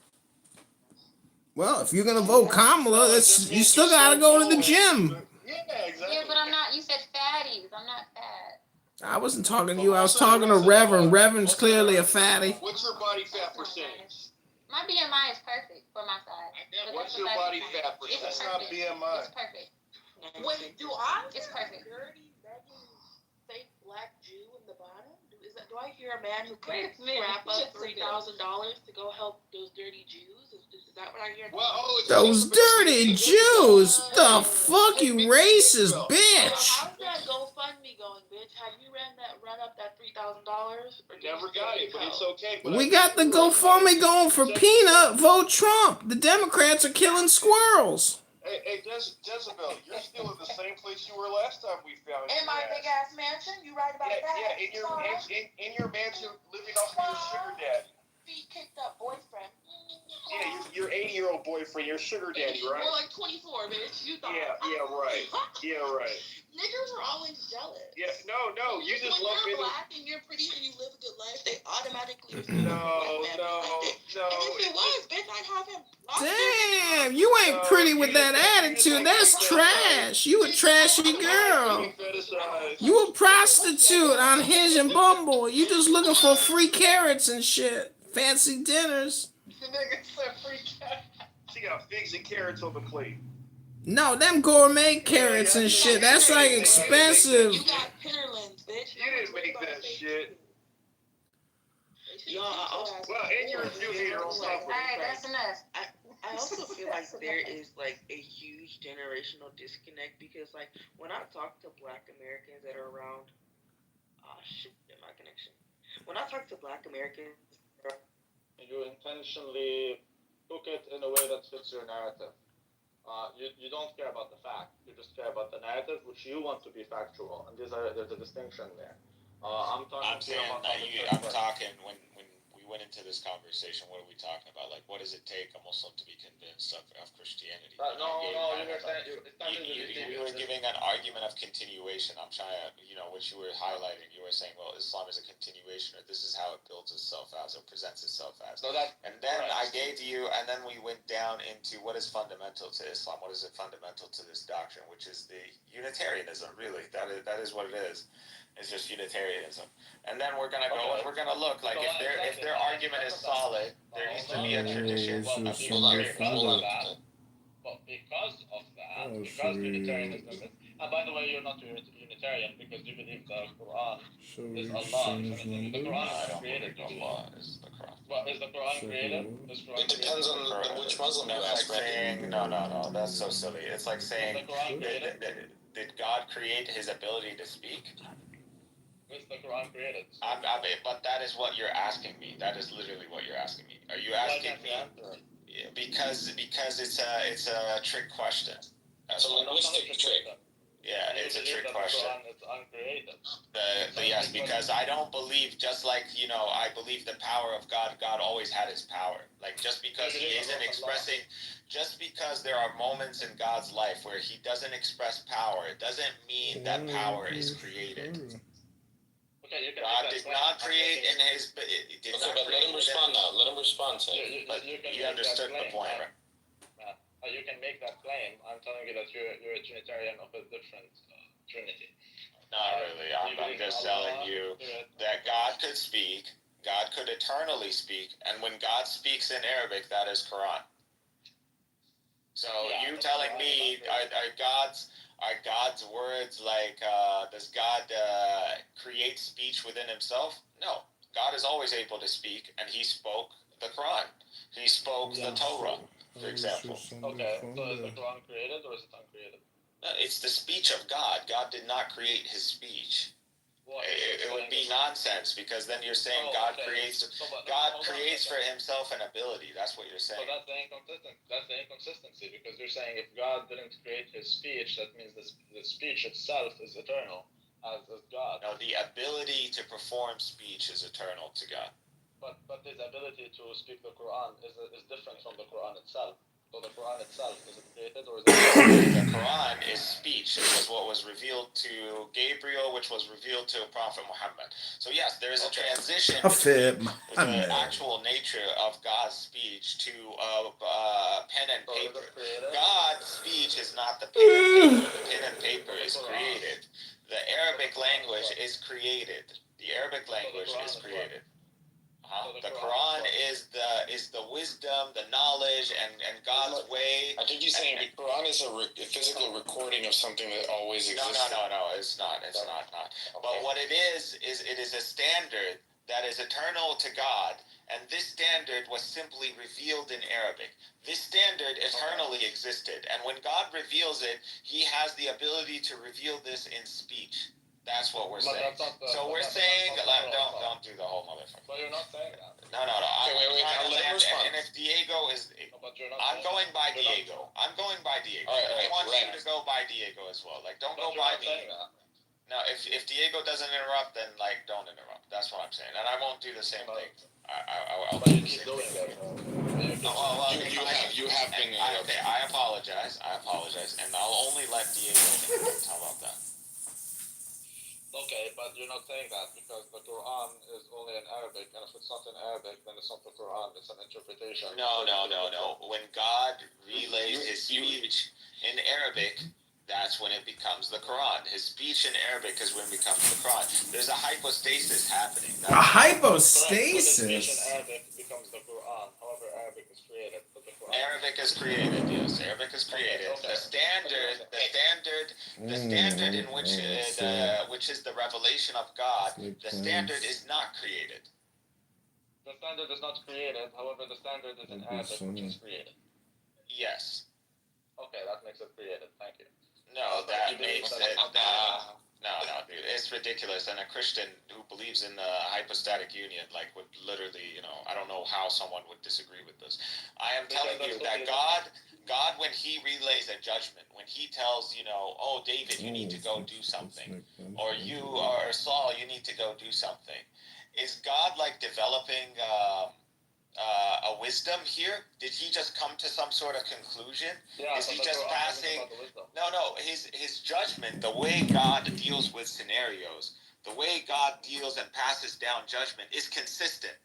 Well, if you're going to vote Kamala, you still got to go to the gym. Yeah, exactly. Yeah, but I'm not. You said fatties. I'm not fat. I wasn't talking to you. I was talking to Reverend. Reverend's clearly a fatty. What's your body fat percentage? My BMI is perfect for my size. But What's that's your besides body the point. fat percentage? It's That's not perfect. BMI. It's perfect. Wait, do I It's perfect. dirty begging fake black Jew in the bottom? Do I hear a man who can Wait a minute. scrap up Just a minute. $3,000 to go help those dirty Jews? Is that what I hear? Those dirty Jews. The fuck, you racist So bitch. how's that GoFundMe going, bitch? Have you run up that $3,000? Never got it, but it's okay. But We got the GoFundMe going for Peanut. Vote Trump. The Democrats are killing squirrels. Hey, Jezebel, you're still in the same place you were last time we found you. In my big ass mansion? You right about that? Yeah, in your mansion, living off of your sugar daddy. Feet kicked up boyfriend. Yeah, your 80-year-old boyfriend, your sugar daddy, right? More like 24, bitch. You thought. Yeah, right. Yeah, right. Niggas are always jealous. Yeah, no, you just when love you're being. black and you're pretty and you live a good life, they automatically. No. And if it was, bitch, I'd have him. Damn, you ain't pretty with that attitude. That's trash. You a trashy girl. You a prostitute on Hinge and Bumble. You just looking for free carrots and shit. Fancy dinners. The nigga said free carrots. She got figs and carrots on the plate. No, them gourmet carrots and shit. That's like expensive. You got Pearlands, bitch. You didn't make that shit. Well, and you're a Jew hater on top of Alright, that's enough. I also feel like there is like a huge generational disconnect because like when I talk to Black Americans that are around shit, my connection. When I talk to Black Americans, you intentionally cook it in a way that fits your narrative. You don't care about the fact. You just care about the narrative, which you want to be factual, and there's a distinction there. I'm talking when we went into this conversation, what are we talking about? Like, what does it take a Muslim to be convinced of Christianity? You were giving an argument of continuation. I'm trying to, what you were highlighting. You were saying, well, Islam is a continuation, or this is how it builds itself as, or presents itself as. And then I gave you, and then we went down into what is fundamental to Islam. What is it fundamental to this doctrine, which is the Unitarianism, really. That is what it is. It's just Unitarianism. And then we're gonna go and we're gonna look like if their argument is solid, there needs to be a tradition of because Unitarianism is, and by the way, you're not Unitarian because you believe the Quran is Allah. The Quran is created. Allah is the Quran. Well, is the Quran created? It depends on which Muslim you ask. No, that's so silly. It's like saying, did God create his ability to speak? Is the Quran created? But that is what you're asking me. That is literally what you're asking me. Are you asking me? Because it's a trick question. It's a linguistic trick. Yeah, it's a trick question. It's uncreated. Yes, because I don't believe, just like, I believe the power of God, God always had his power. Like, just because he isn't expressing, just because there are moments in God's life where he doesn't express power, it doesn't mean that power is created. God did not create in his... But let him respond now. Let him respond to it. You understood the point, right? You can make that claim. I'm telling you that you're a Trinitarian of a different Trinity. Not really. I'm just telling you that God could speak, God could eternally speak, and when God speaks in Arabic, that is Quran. So you telling me are God's words like, does God create speech within himself? No. God is always able to speak, and he spoke the Quran. He spoke the Torah, for example. Okay, so is the Quran created or is it uncreated? It's the speech of God. God did not create his speech. It would be nonsense, because then you're saying God creates for himself an ability. That's what you're saying. So that's the inconsistency, because you're saying if God didn't create his speech, that means the speech itself is eternal, as is God. No, the ability to perform speech is eternal to God. But his ability to speak the Quran is different from the Quran itself. So the Quran itself, is it created or is it... The Quran is speech. It was what was revealed to Gabriel, which was revealed to Prophet Muhammad. So yes, there is a transition between the actual nature of God's speech to pen and paper. God's speech is not the pen and paper. The pen and paper is created. The Arabic language is created. The Arabic language is created. The Quran is the wisdom, the knowledge, and God's way. I think you're saying the Quran is a physical recording of something that always exists. No, it's not. It's not. But what it is it is a standard that is eternal to God, and this standard was simply revealed in Arabic. This standard eternally existed, and when God reveals it, he has the ability to reveal this in speech. That's what we're saying. So we're saying, don't do the whole motherfucker. But you're not saying that. No. And if Diego is, I'm going by Diego. I want you to go by Diego as well. Like, don't go by me. Now, if Diego doesn't interrupt, then like, don't interrupt. That's what I'm saying, and I won't do the same thing. I'll do the same thing. You have been. Okay, I apologize, and I'll only let Diego interrupt. How about that? Okay, but you're not saying that because the Quran is only in Arabic, and if it's not in Arabic, then it's not the Quran, it's an interpretation. No. When God relays his speech in Arabic, that's when it becomes the Quran. His speech in Arabic is when it becomes the Quran. There's a hypostasis happening. A hypostasis? When the speech in Arabic becomes the Quran, however Arabic is created. Arabic is created, yes. Arabic is created. Okay. The standard in which which is the revelation of God, the standard is not created. The standard is not created, however the standard is in Arabic, which is created. Yes. Okay, that makes it created. Thank you. No, that makes it No, dude, it's ridiculous. And a Christian who believes in the hypostatic union, like, would literally, I don't know how someone would disagree with this. I am telling you that God, when He relays a judgment, when He tells, oh, David, you need to go do something, or you or Saul, you need to go do something, is God like developing a wisdom here? Did He just come to some sort of conclusion? Yeah, Is He just passing? No. His judgment, the way God deals with scenarios, the way God deals and passes down judgment is consistent.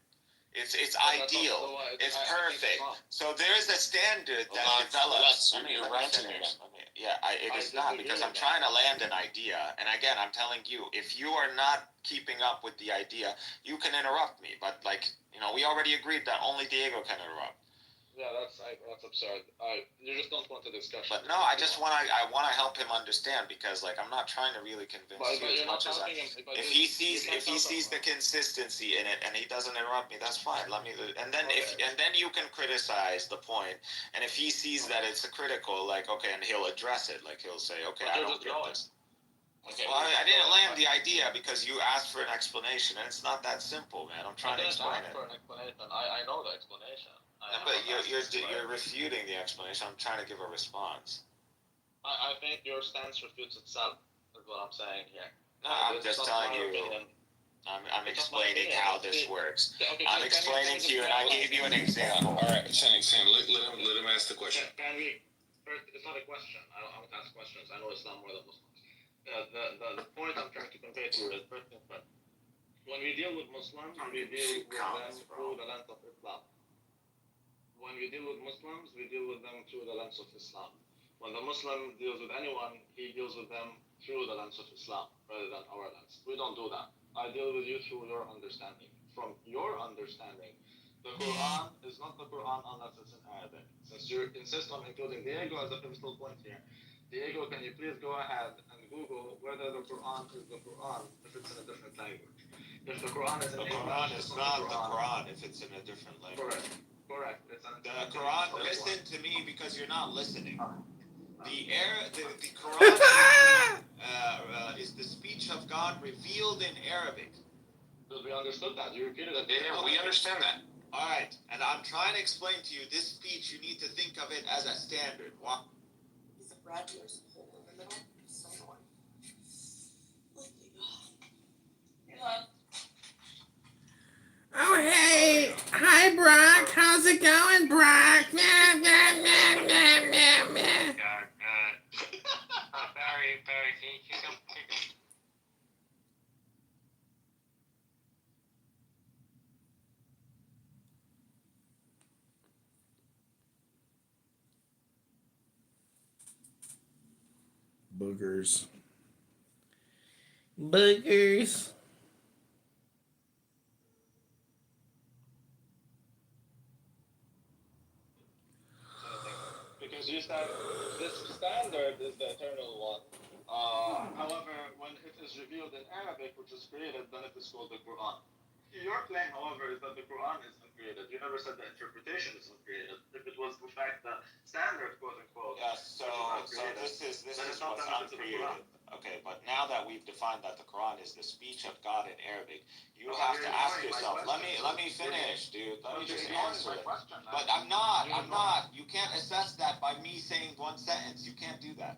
It's ideal. It's perfect. So there is a standard that develops. It is not, because I'm trying to land an idea, and again, I'm telling you, if you are not keeping up with the idea, you can interrupt me. But we already agreed that only Diego can interrupt. Yeah, that's absurd. You just don't want a discussion. But no, I want to help him understand, because I'm not trying to really convince you as much as if he sees the consistency in it and he doesn't interrupt me, that's fine. And then you can criticize the point, and if he sees that it's critical, and he'll address it, he'll say, okay, I don't get this. Okay. Well, I didn't land the idea because you asked for an explanation, and it's not that simple, man. I'm trying to explain it. For an explanation. I know the explanation. But you're refuting the explanation. I'm trying to give a response. I think your stance refutes itself, is what I'm saying here. No, I'm just telling you. I'm explaining how this works. I'm explaining to you, and I gave you an example. All right, Sam, let him ask the question. It's not a question. I don't ask questions. I know Islam more than Muslims. The point I'm trying to convey to you is first and foremost. When we deal with Muslims, we deal with them through the lens of Islam. When we deal with Muslims, we deal with them through the lens of Islam. When the Muslim deals with anyone, he deals with them through the lens of Islam rather than our lens. We don't do that. I deal with you through your understanding. From your understanding, the Quran is not the Quran unless it's in Arabic. Since you insist on including Diego as a pivotal point here, Diego, can you please go ahead and Google whether the Quran is the Quran if it's in a different language? If the Quran is in English, Quran is not the Quran if it's in a different language. Correct. The Quran. Listen to me, because you're not listening. The Quran is the speech of God revealed in Arabic. We understood that. You repeated it. Yeah, we understand that. All right, and I'm trying to explain to you this speech. You need to think of it as a standard. Is the Bradler's hole in the middle? So annoying. Oh, hey. Hi, Brock. How's it going, Brock? Barry, can you kick him? Boogers. Boogers. Because you said this standard is the eternal one. However, when it is revealed in Arabic, which is created, then it is called the Quran. Your claim, however, is that the Quran is uncreated. You never said the interpretation is uncreated. If it was, in fact, the standard, quote unquote. Yes. So this is what's uncreated. Okay, but now that we've defined that the Quran is the speech of God in Arabic, you have to ask yourself. Let me finish, dude. Let me just answer it. But I'm not. You can't assess that by me saying one sentence. You can't do that.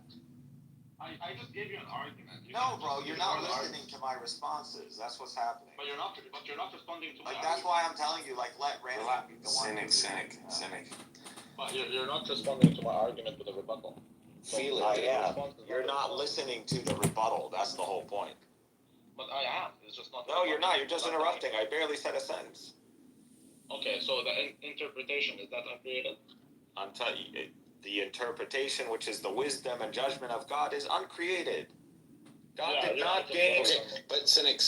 I just gave you an argument. No, bro, you're not listening to my responses. That's what's happening. But you're not responding to my that's why I'm telling you, let Randy be the one. Cynic. But you're not responding to my argument with a rebuttal. Feel it. I am. You're not listening to the rebuttal. That's the whole point. But I am. It's just not. No, you're not. You're just interrupting. I barely said a sentence. Okay, so the interpretation, is that uncreated? I'm telling you, the interpretation, which is the wisdom and judgment of God, is uncreated. God did not gain. Okay, but Cynic,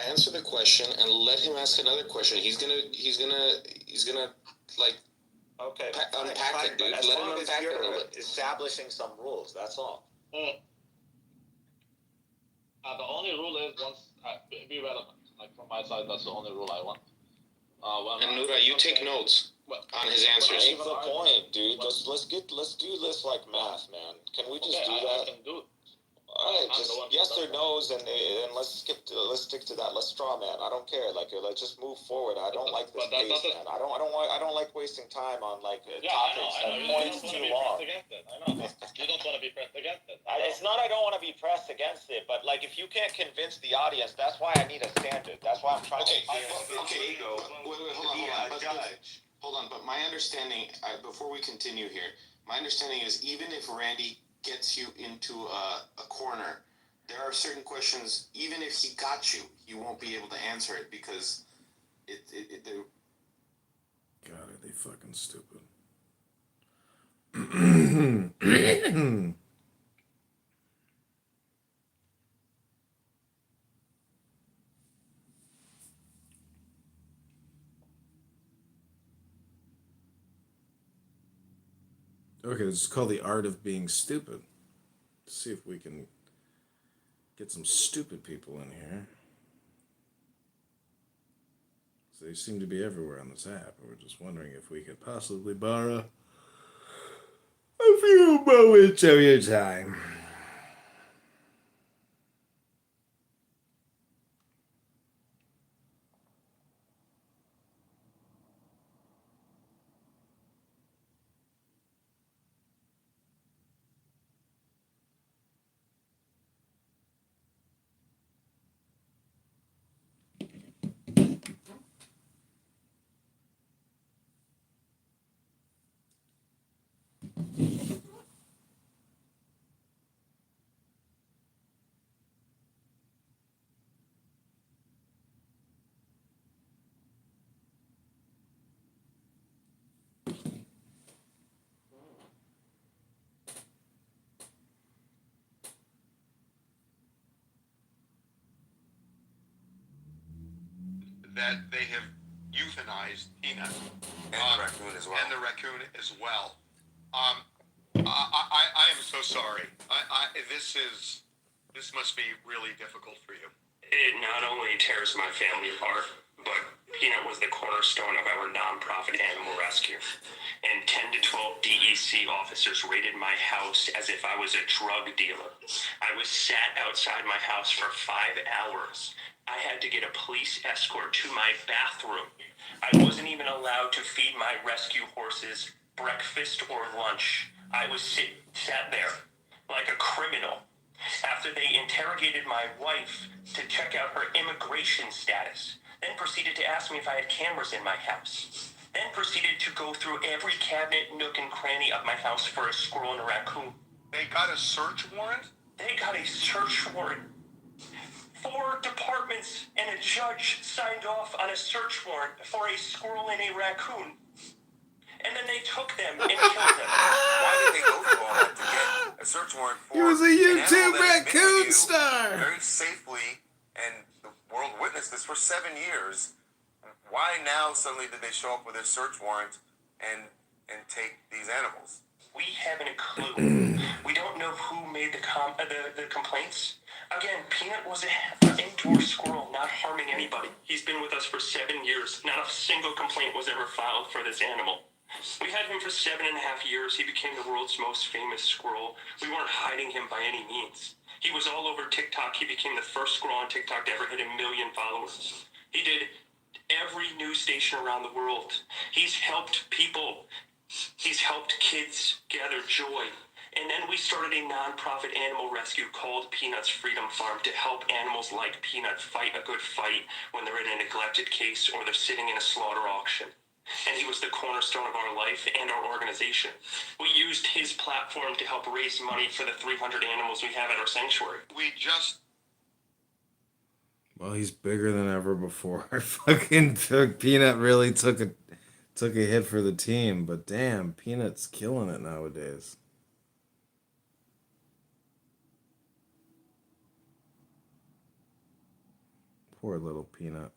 answer the question and let him ask another question. He's gonna like. Okay. Unpack it, dude. Let him unpack it a little bit. Establishing some rules. That's all. The only rule is be relevant. Like from my side, that's the only rule I want. And Nura, you take notes on his answers. That's the point, dude. Let's do this like math, man. Can we just do that? I can do it. All right, just yes or no's, and let's stick to that. Let's straw man. I don't care. Like, let's just move forward. I don't like this pace, man. I don't like wasting time on like topics that points too long. I know. You don't want to be pressed against it. It's not I don't want to be pressed against it, but like if you can't convince the audience, that's why I need a standard. That's why I'm trying to. Wait, hold on. But my understanding, before we continue here, my understanding is even if Randy gets you into a corner, there are certain questions, even if he got you, you won't be able to answer it because God, are they fucking stupid? Okay, this is called The Art of Being Stupid. Let's see if we can get some stupid people in here. They seem to be everywhere on this app. We're just wondering if we could possibly borrow a few moments of your time. That they have euthanized Peanut. and the raccoon as well. And the raccoon as well. I am so sorry. This must be really difficult for you. It not only tears my family apart, but Peanut was the cornerstone of our nonprofit animal rescue. And 10 to 12 DEC officers raided my house as if I was a drug dealer. I was sat outside my house for 5 hours. I had to get a police escort to my bathroom. I wasn't even allowed to feed my rescue horses breakfast or lunch. I was sat there like a criminal. After they interrogated my wife to check out her immigration status, then proceeded to ask me if I had cameras in my house, then proceeded to go through every cabinet, nook, and cranny of my house for a squirrel and a raccoon. They got a search warrant? They got a search warrant. 4 departments and a judge signed off on a search warrant for a squirrel and a raccoon. And then they took them and killed them. Why did they go through all that to get a search warrant for? He was a YouTube raccoon star. Very safely, and the world witnessed this for 7 years. Why now suddenly did they show up with a search warrant and take these animals? We haven't a clue. We don't know who made the complaints. Again, Peanut was an indoor squirrel, not harming anybody. He's been with us for 7 years. Not a single complaint was ever filed for this animal. We had him for 7.5 years. He became the world's most famous squirrel. We weren't hiding him by any means. He was all over TikTok. He became the first squirrel on TikTok to ever hit 1 million followers. He did every news station around the world. He's helped people. He's helped kids gather joy. And then we started a nonprofit animal rescue called Peanut's Freedom Farm to help animals like Peanut fight a good fight when they're in a neglected case or they're sitting in a slaughter auction. And he was the cornerstone of our life and our organization. We used his platform to help raise money for the 300 animals we have at our sanctuary. Well, he's bigger than ever before. Fucking Peanut really took a hit for the team, but damn, Peanut's killing it nowadays. Poor little Peanut.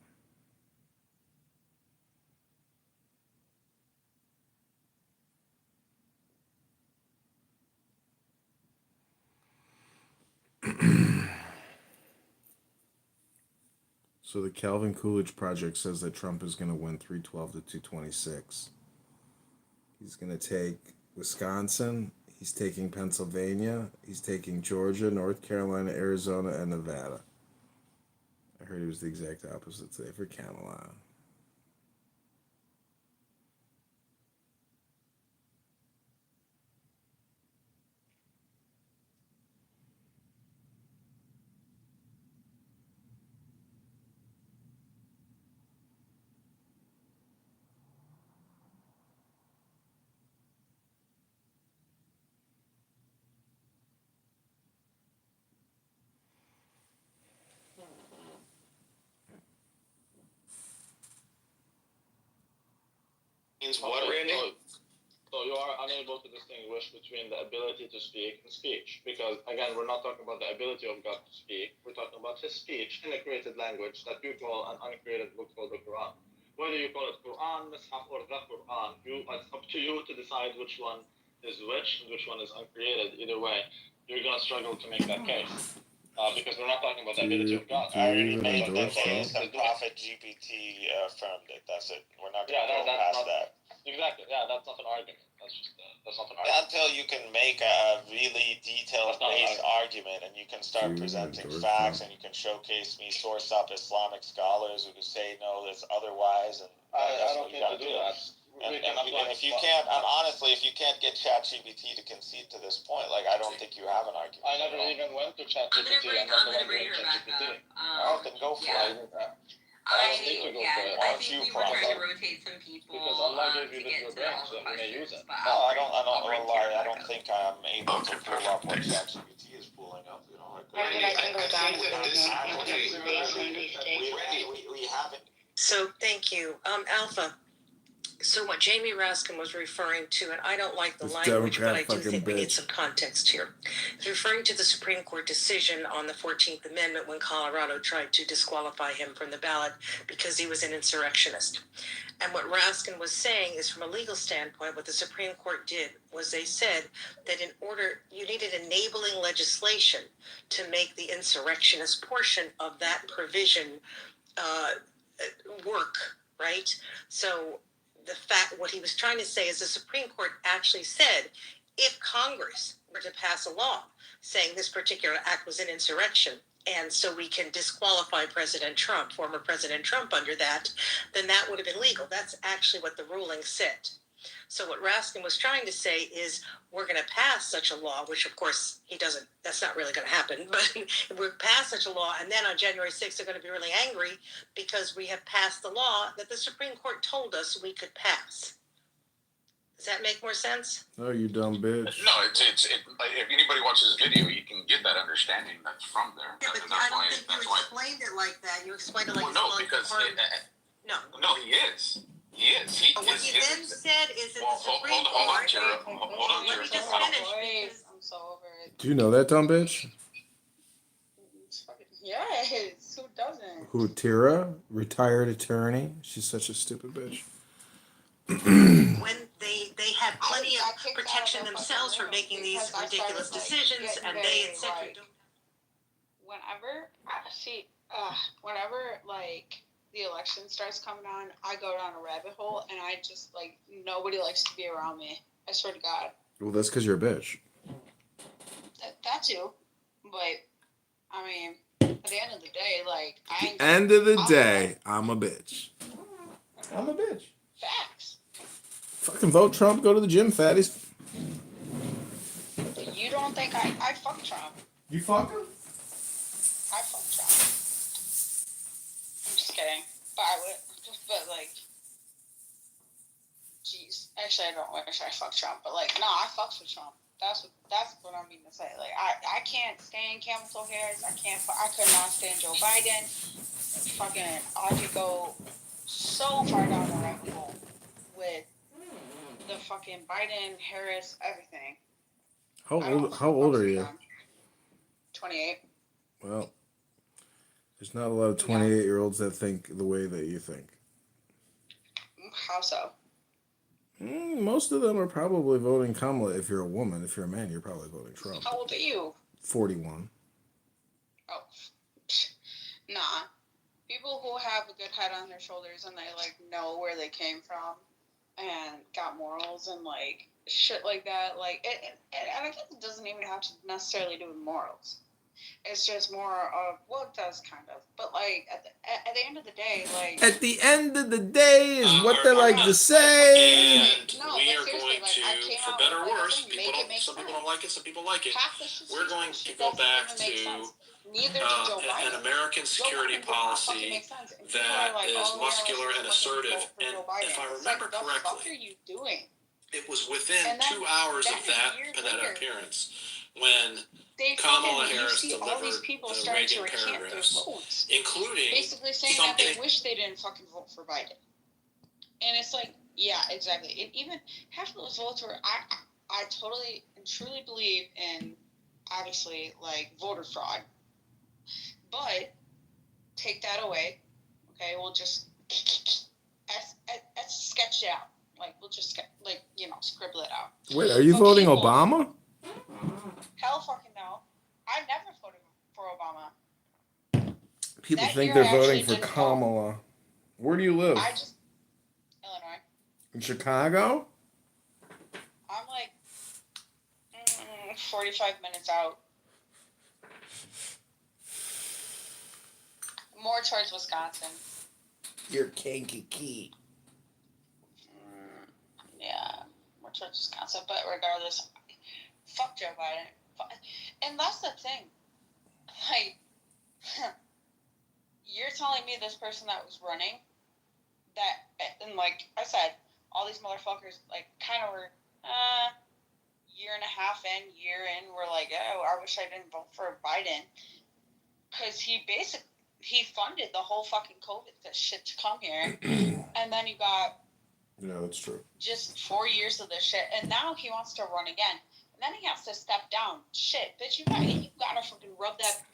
So the Calvin Coolidge Project says that Trump is going to win 312 to 226. He's going to take Wisconsin. He's taking Pennsylvania. He's taking Georgia, North Carolina, Arizona, and Nevada. I heard he was the exact opposite today for Kamala. Means what, Randy? So you are unable to distinguish between the ability to speak and speech, because again, we're not talking about the ability of God to speak. We're talking about His speech in a created language that you call an uncreated book called the Quran. Whether you call it Quran, Mishaf, or the Quran, it's up to you to decide which one is which and which one is uncreated. Either way, you're gonna struggle to make that case. Because we're not talking about the ability of God. I already made the case that Prophet GPT affirmed it. That's it. We're not going to go past that. Exactly. Yeah, that's not an argument. That's not an argument. Until you can make a really detailed-based argument and you can start presenting facts and you can showcase me, source up Islamic scholars who say no, there's otherwise, and I don't think to do that. And if you can't, honestly, if you can't get ChatGPT to concede to this point, like, I don't think you have an argument. I never even went to ChatGPT. I'm not the one doing ChatGPT. Oh, then go for it. I think we were trying to rotate some people because Allah gave you this brain so you may use it. No, I don't think I'm able to pull up what ChatGPT is pulling up. You know, I can go down with this. We haven't. So thank you, Alpha. So what Jamie Raskin was referring to, and I don't like the This language, but I Democrat do think we fucking need bitch. some context here. He's referring to the Supreme Court decision on the 14th Amendment when Colorado tried to disqualify him from the ballot because he was an insurrectionist. And what Raskin was saying is, from a legal standpoint, what the Supreme Court did was they said that in order, you needed enabling legislation to make the insurrectionist portion of that provision work, right? So the fact, what he was trying to say is the Supreme Court actually said if Congress were to pass a law saying this particular act was an insurrection, and so we can disqualify President Trump, former President Trump, under that, then that would have been legal. That's actually what the ruling said. So what Raskin was trying to say is we're going to pass such a law, which of course he doesn't, that's not really going to happen, but we're pass such a law, and then on January 6th they're going to be really angry because we have passed the law that the Supreme Court told us we could pass. Does that make more sense? Oh, you dumb bitch. No, if anybody watches this video, you can get that understanding that's from there. Yeah, but I don't think you explained it like that. You explained it like no, because no, he is. He is. What he then said is that the Supreme Court. Hold on, Tara. Hold on, Let me just Tara. finish. I'm so over it. Do you know that dumb bitch? Yes, who doesn't? Who, Tira? Retired attorney? She's such a stupid bitch. When they had plenty of protection themselves for making these ridiculous decisions, and they had said, whenever like the election starts coming on, I go down a rabbit hole, and I just like nobody likes to be around me. I swear to God. Well, that's because you're a bitch. That too, but I mean, at the end of the day, like End of the day, I'm a bitch. I'm a bitch. Facts. Fucking vote Trump, go to the gym, fatties. You don't think I fuck Trump? You fuck him? I fuck Trump. I'm just kidding. But I would. But like, jeez. Actually, I don't wish I fucked Trump. But like, no, I fucks with Trump. That's what I mean to say. Like, I can't stand Camel Toe Harris. I could not stand Joe Biden. Fucking, I could go so far down the rabbit hole with the fucking Biden, Harris, everything. How old are you? 28. Well, there's not a lot of 28-year-olds that think the way that you think. How so? Most of them are probably voting Kamala. If you're a woman, if you're a man, you're probably voting Trump. How old are you? 41. Oh, nah. People who have a good head on their shoulders and they like know where they came from and got morals and like shit like that. Like, and I guess it doesn't even have to necessarily do with morals. It's just more of, well, it does kind of. But, like, at the end of the day, like... At the end of the day is what they like to say. And we are going to, for better or worse, some people don't like it, some people like it. We're going to go back to an American security policy that is muscular and assertive. And if I remember correctly, what the fuck are you doing? it was within 2 hours of that appearance when Kamala Harris delivered all these people the starting to Reagan recant their paragraphs, votes, including basically saying that they wish they didn't fucking vote for Biden. And it's like, yeah, exactly. And even half of those votes were, I totally and truly believe in, obviously, like, voter fraud. But take that away, okay? We'll just sketch it out. Like, we'll just scribble it out. Wait, are you voting Obama? Hell fucking no. I never voted for Obama. People That think year they're I voting actually for didn't Kamala. Where do you live? Illinois. In Chicago? I'm like 45 minutes out. More towards Wisconsin. You're Kankakee. Yeah, more towards Wisconsin. But regardless, fuck Joe Biden. And that's the thing. Like, you're telling me this person that was running, that, and like I said, all these motherfuckers, like, kind of were, year and a half in, were like, oh, I wish I didn't vote for Biden. Because he funded the whole fucking COVID shit to come here. And then you got... Yeah, that's true. Just 4 years of this shit. And now he wants to run again. And then he has to step down. Shit, bitch, you gotta fucking rub that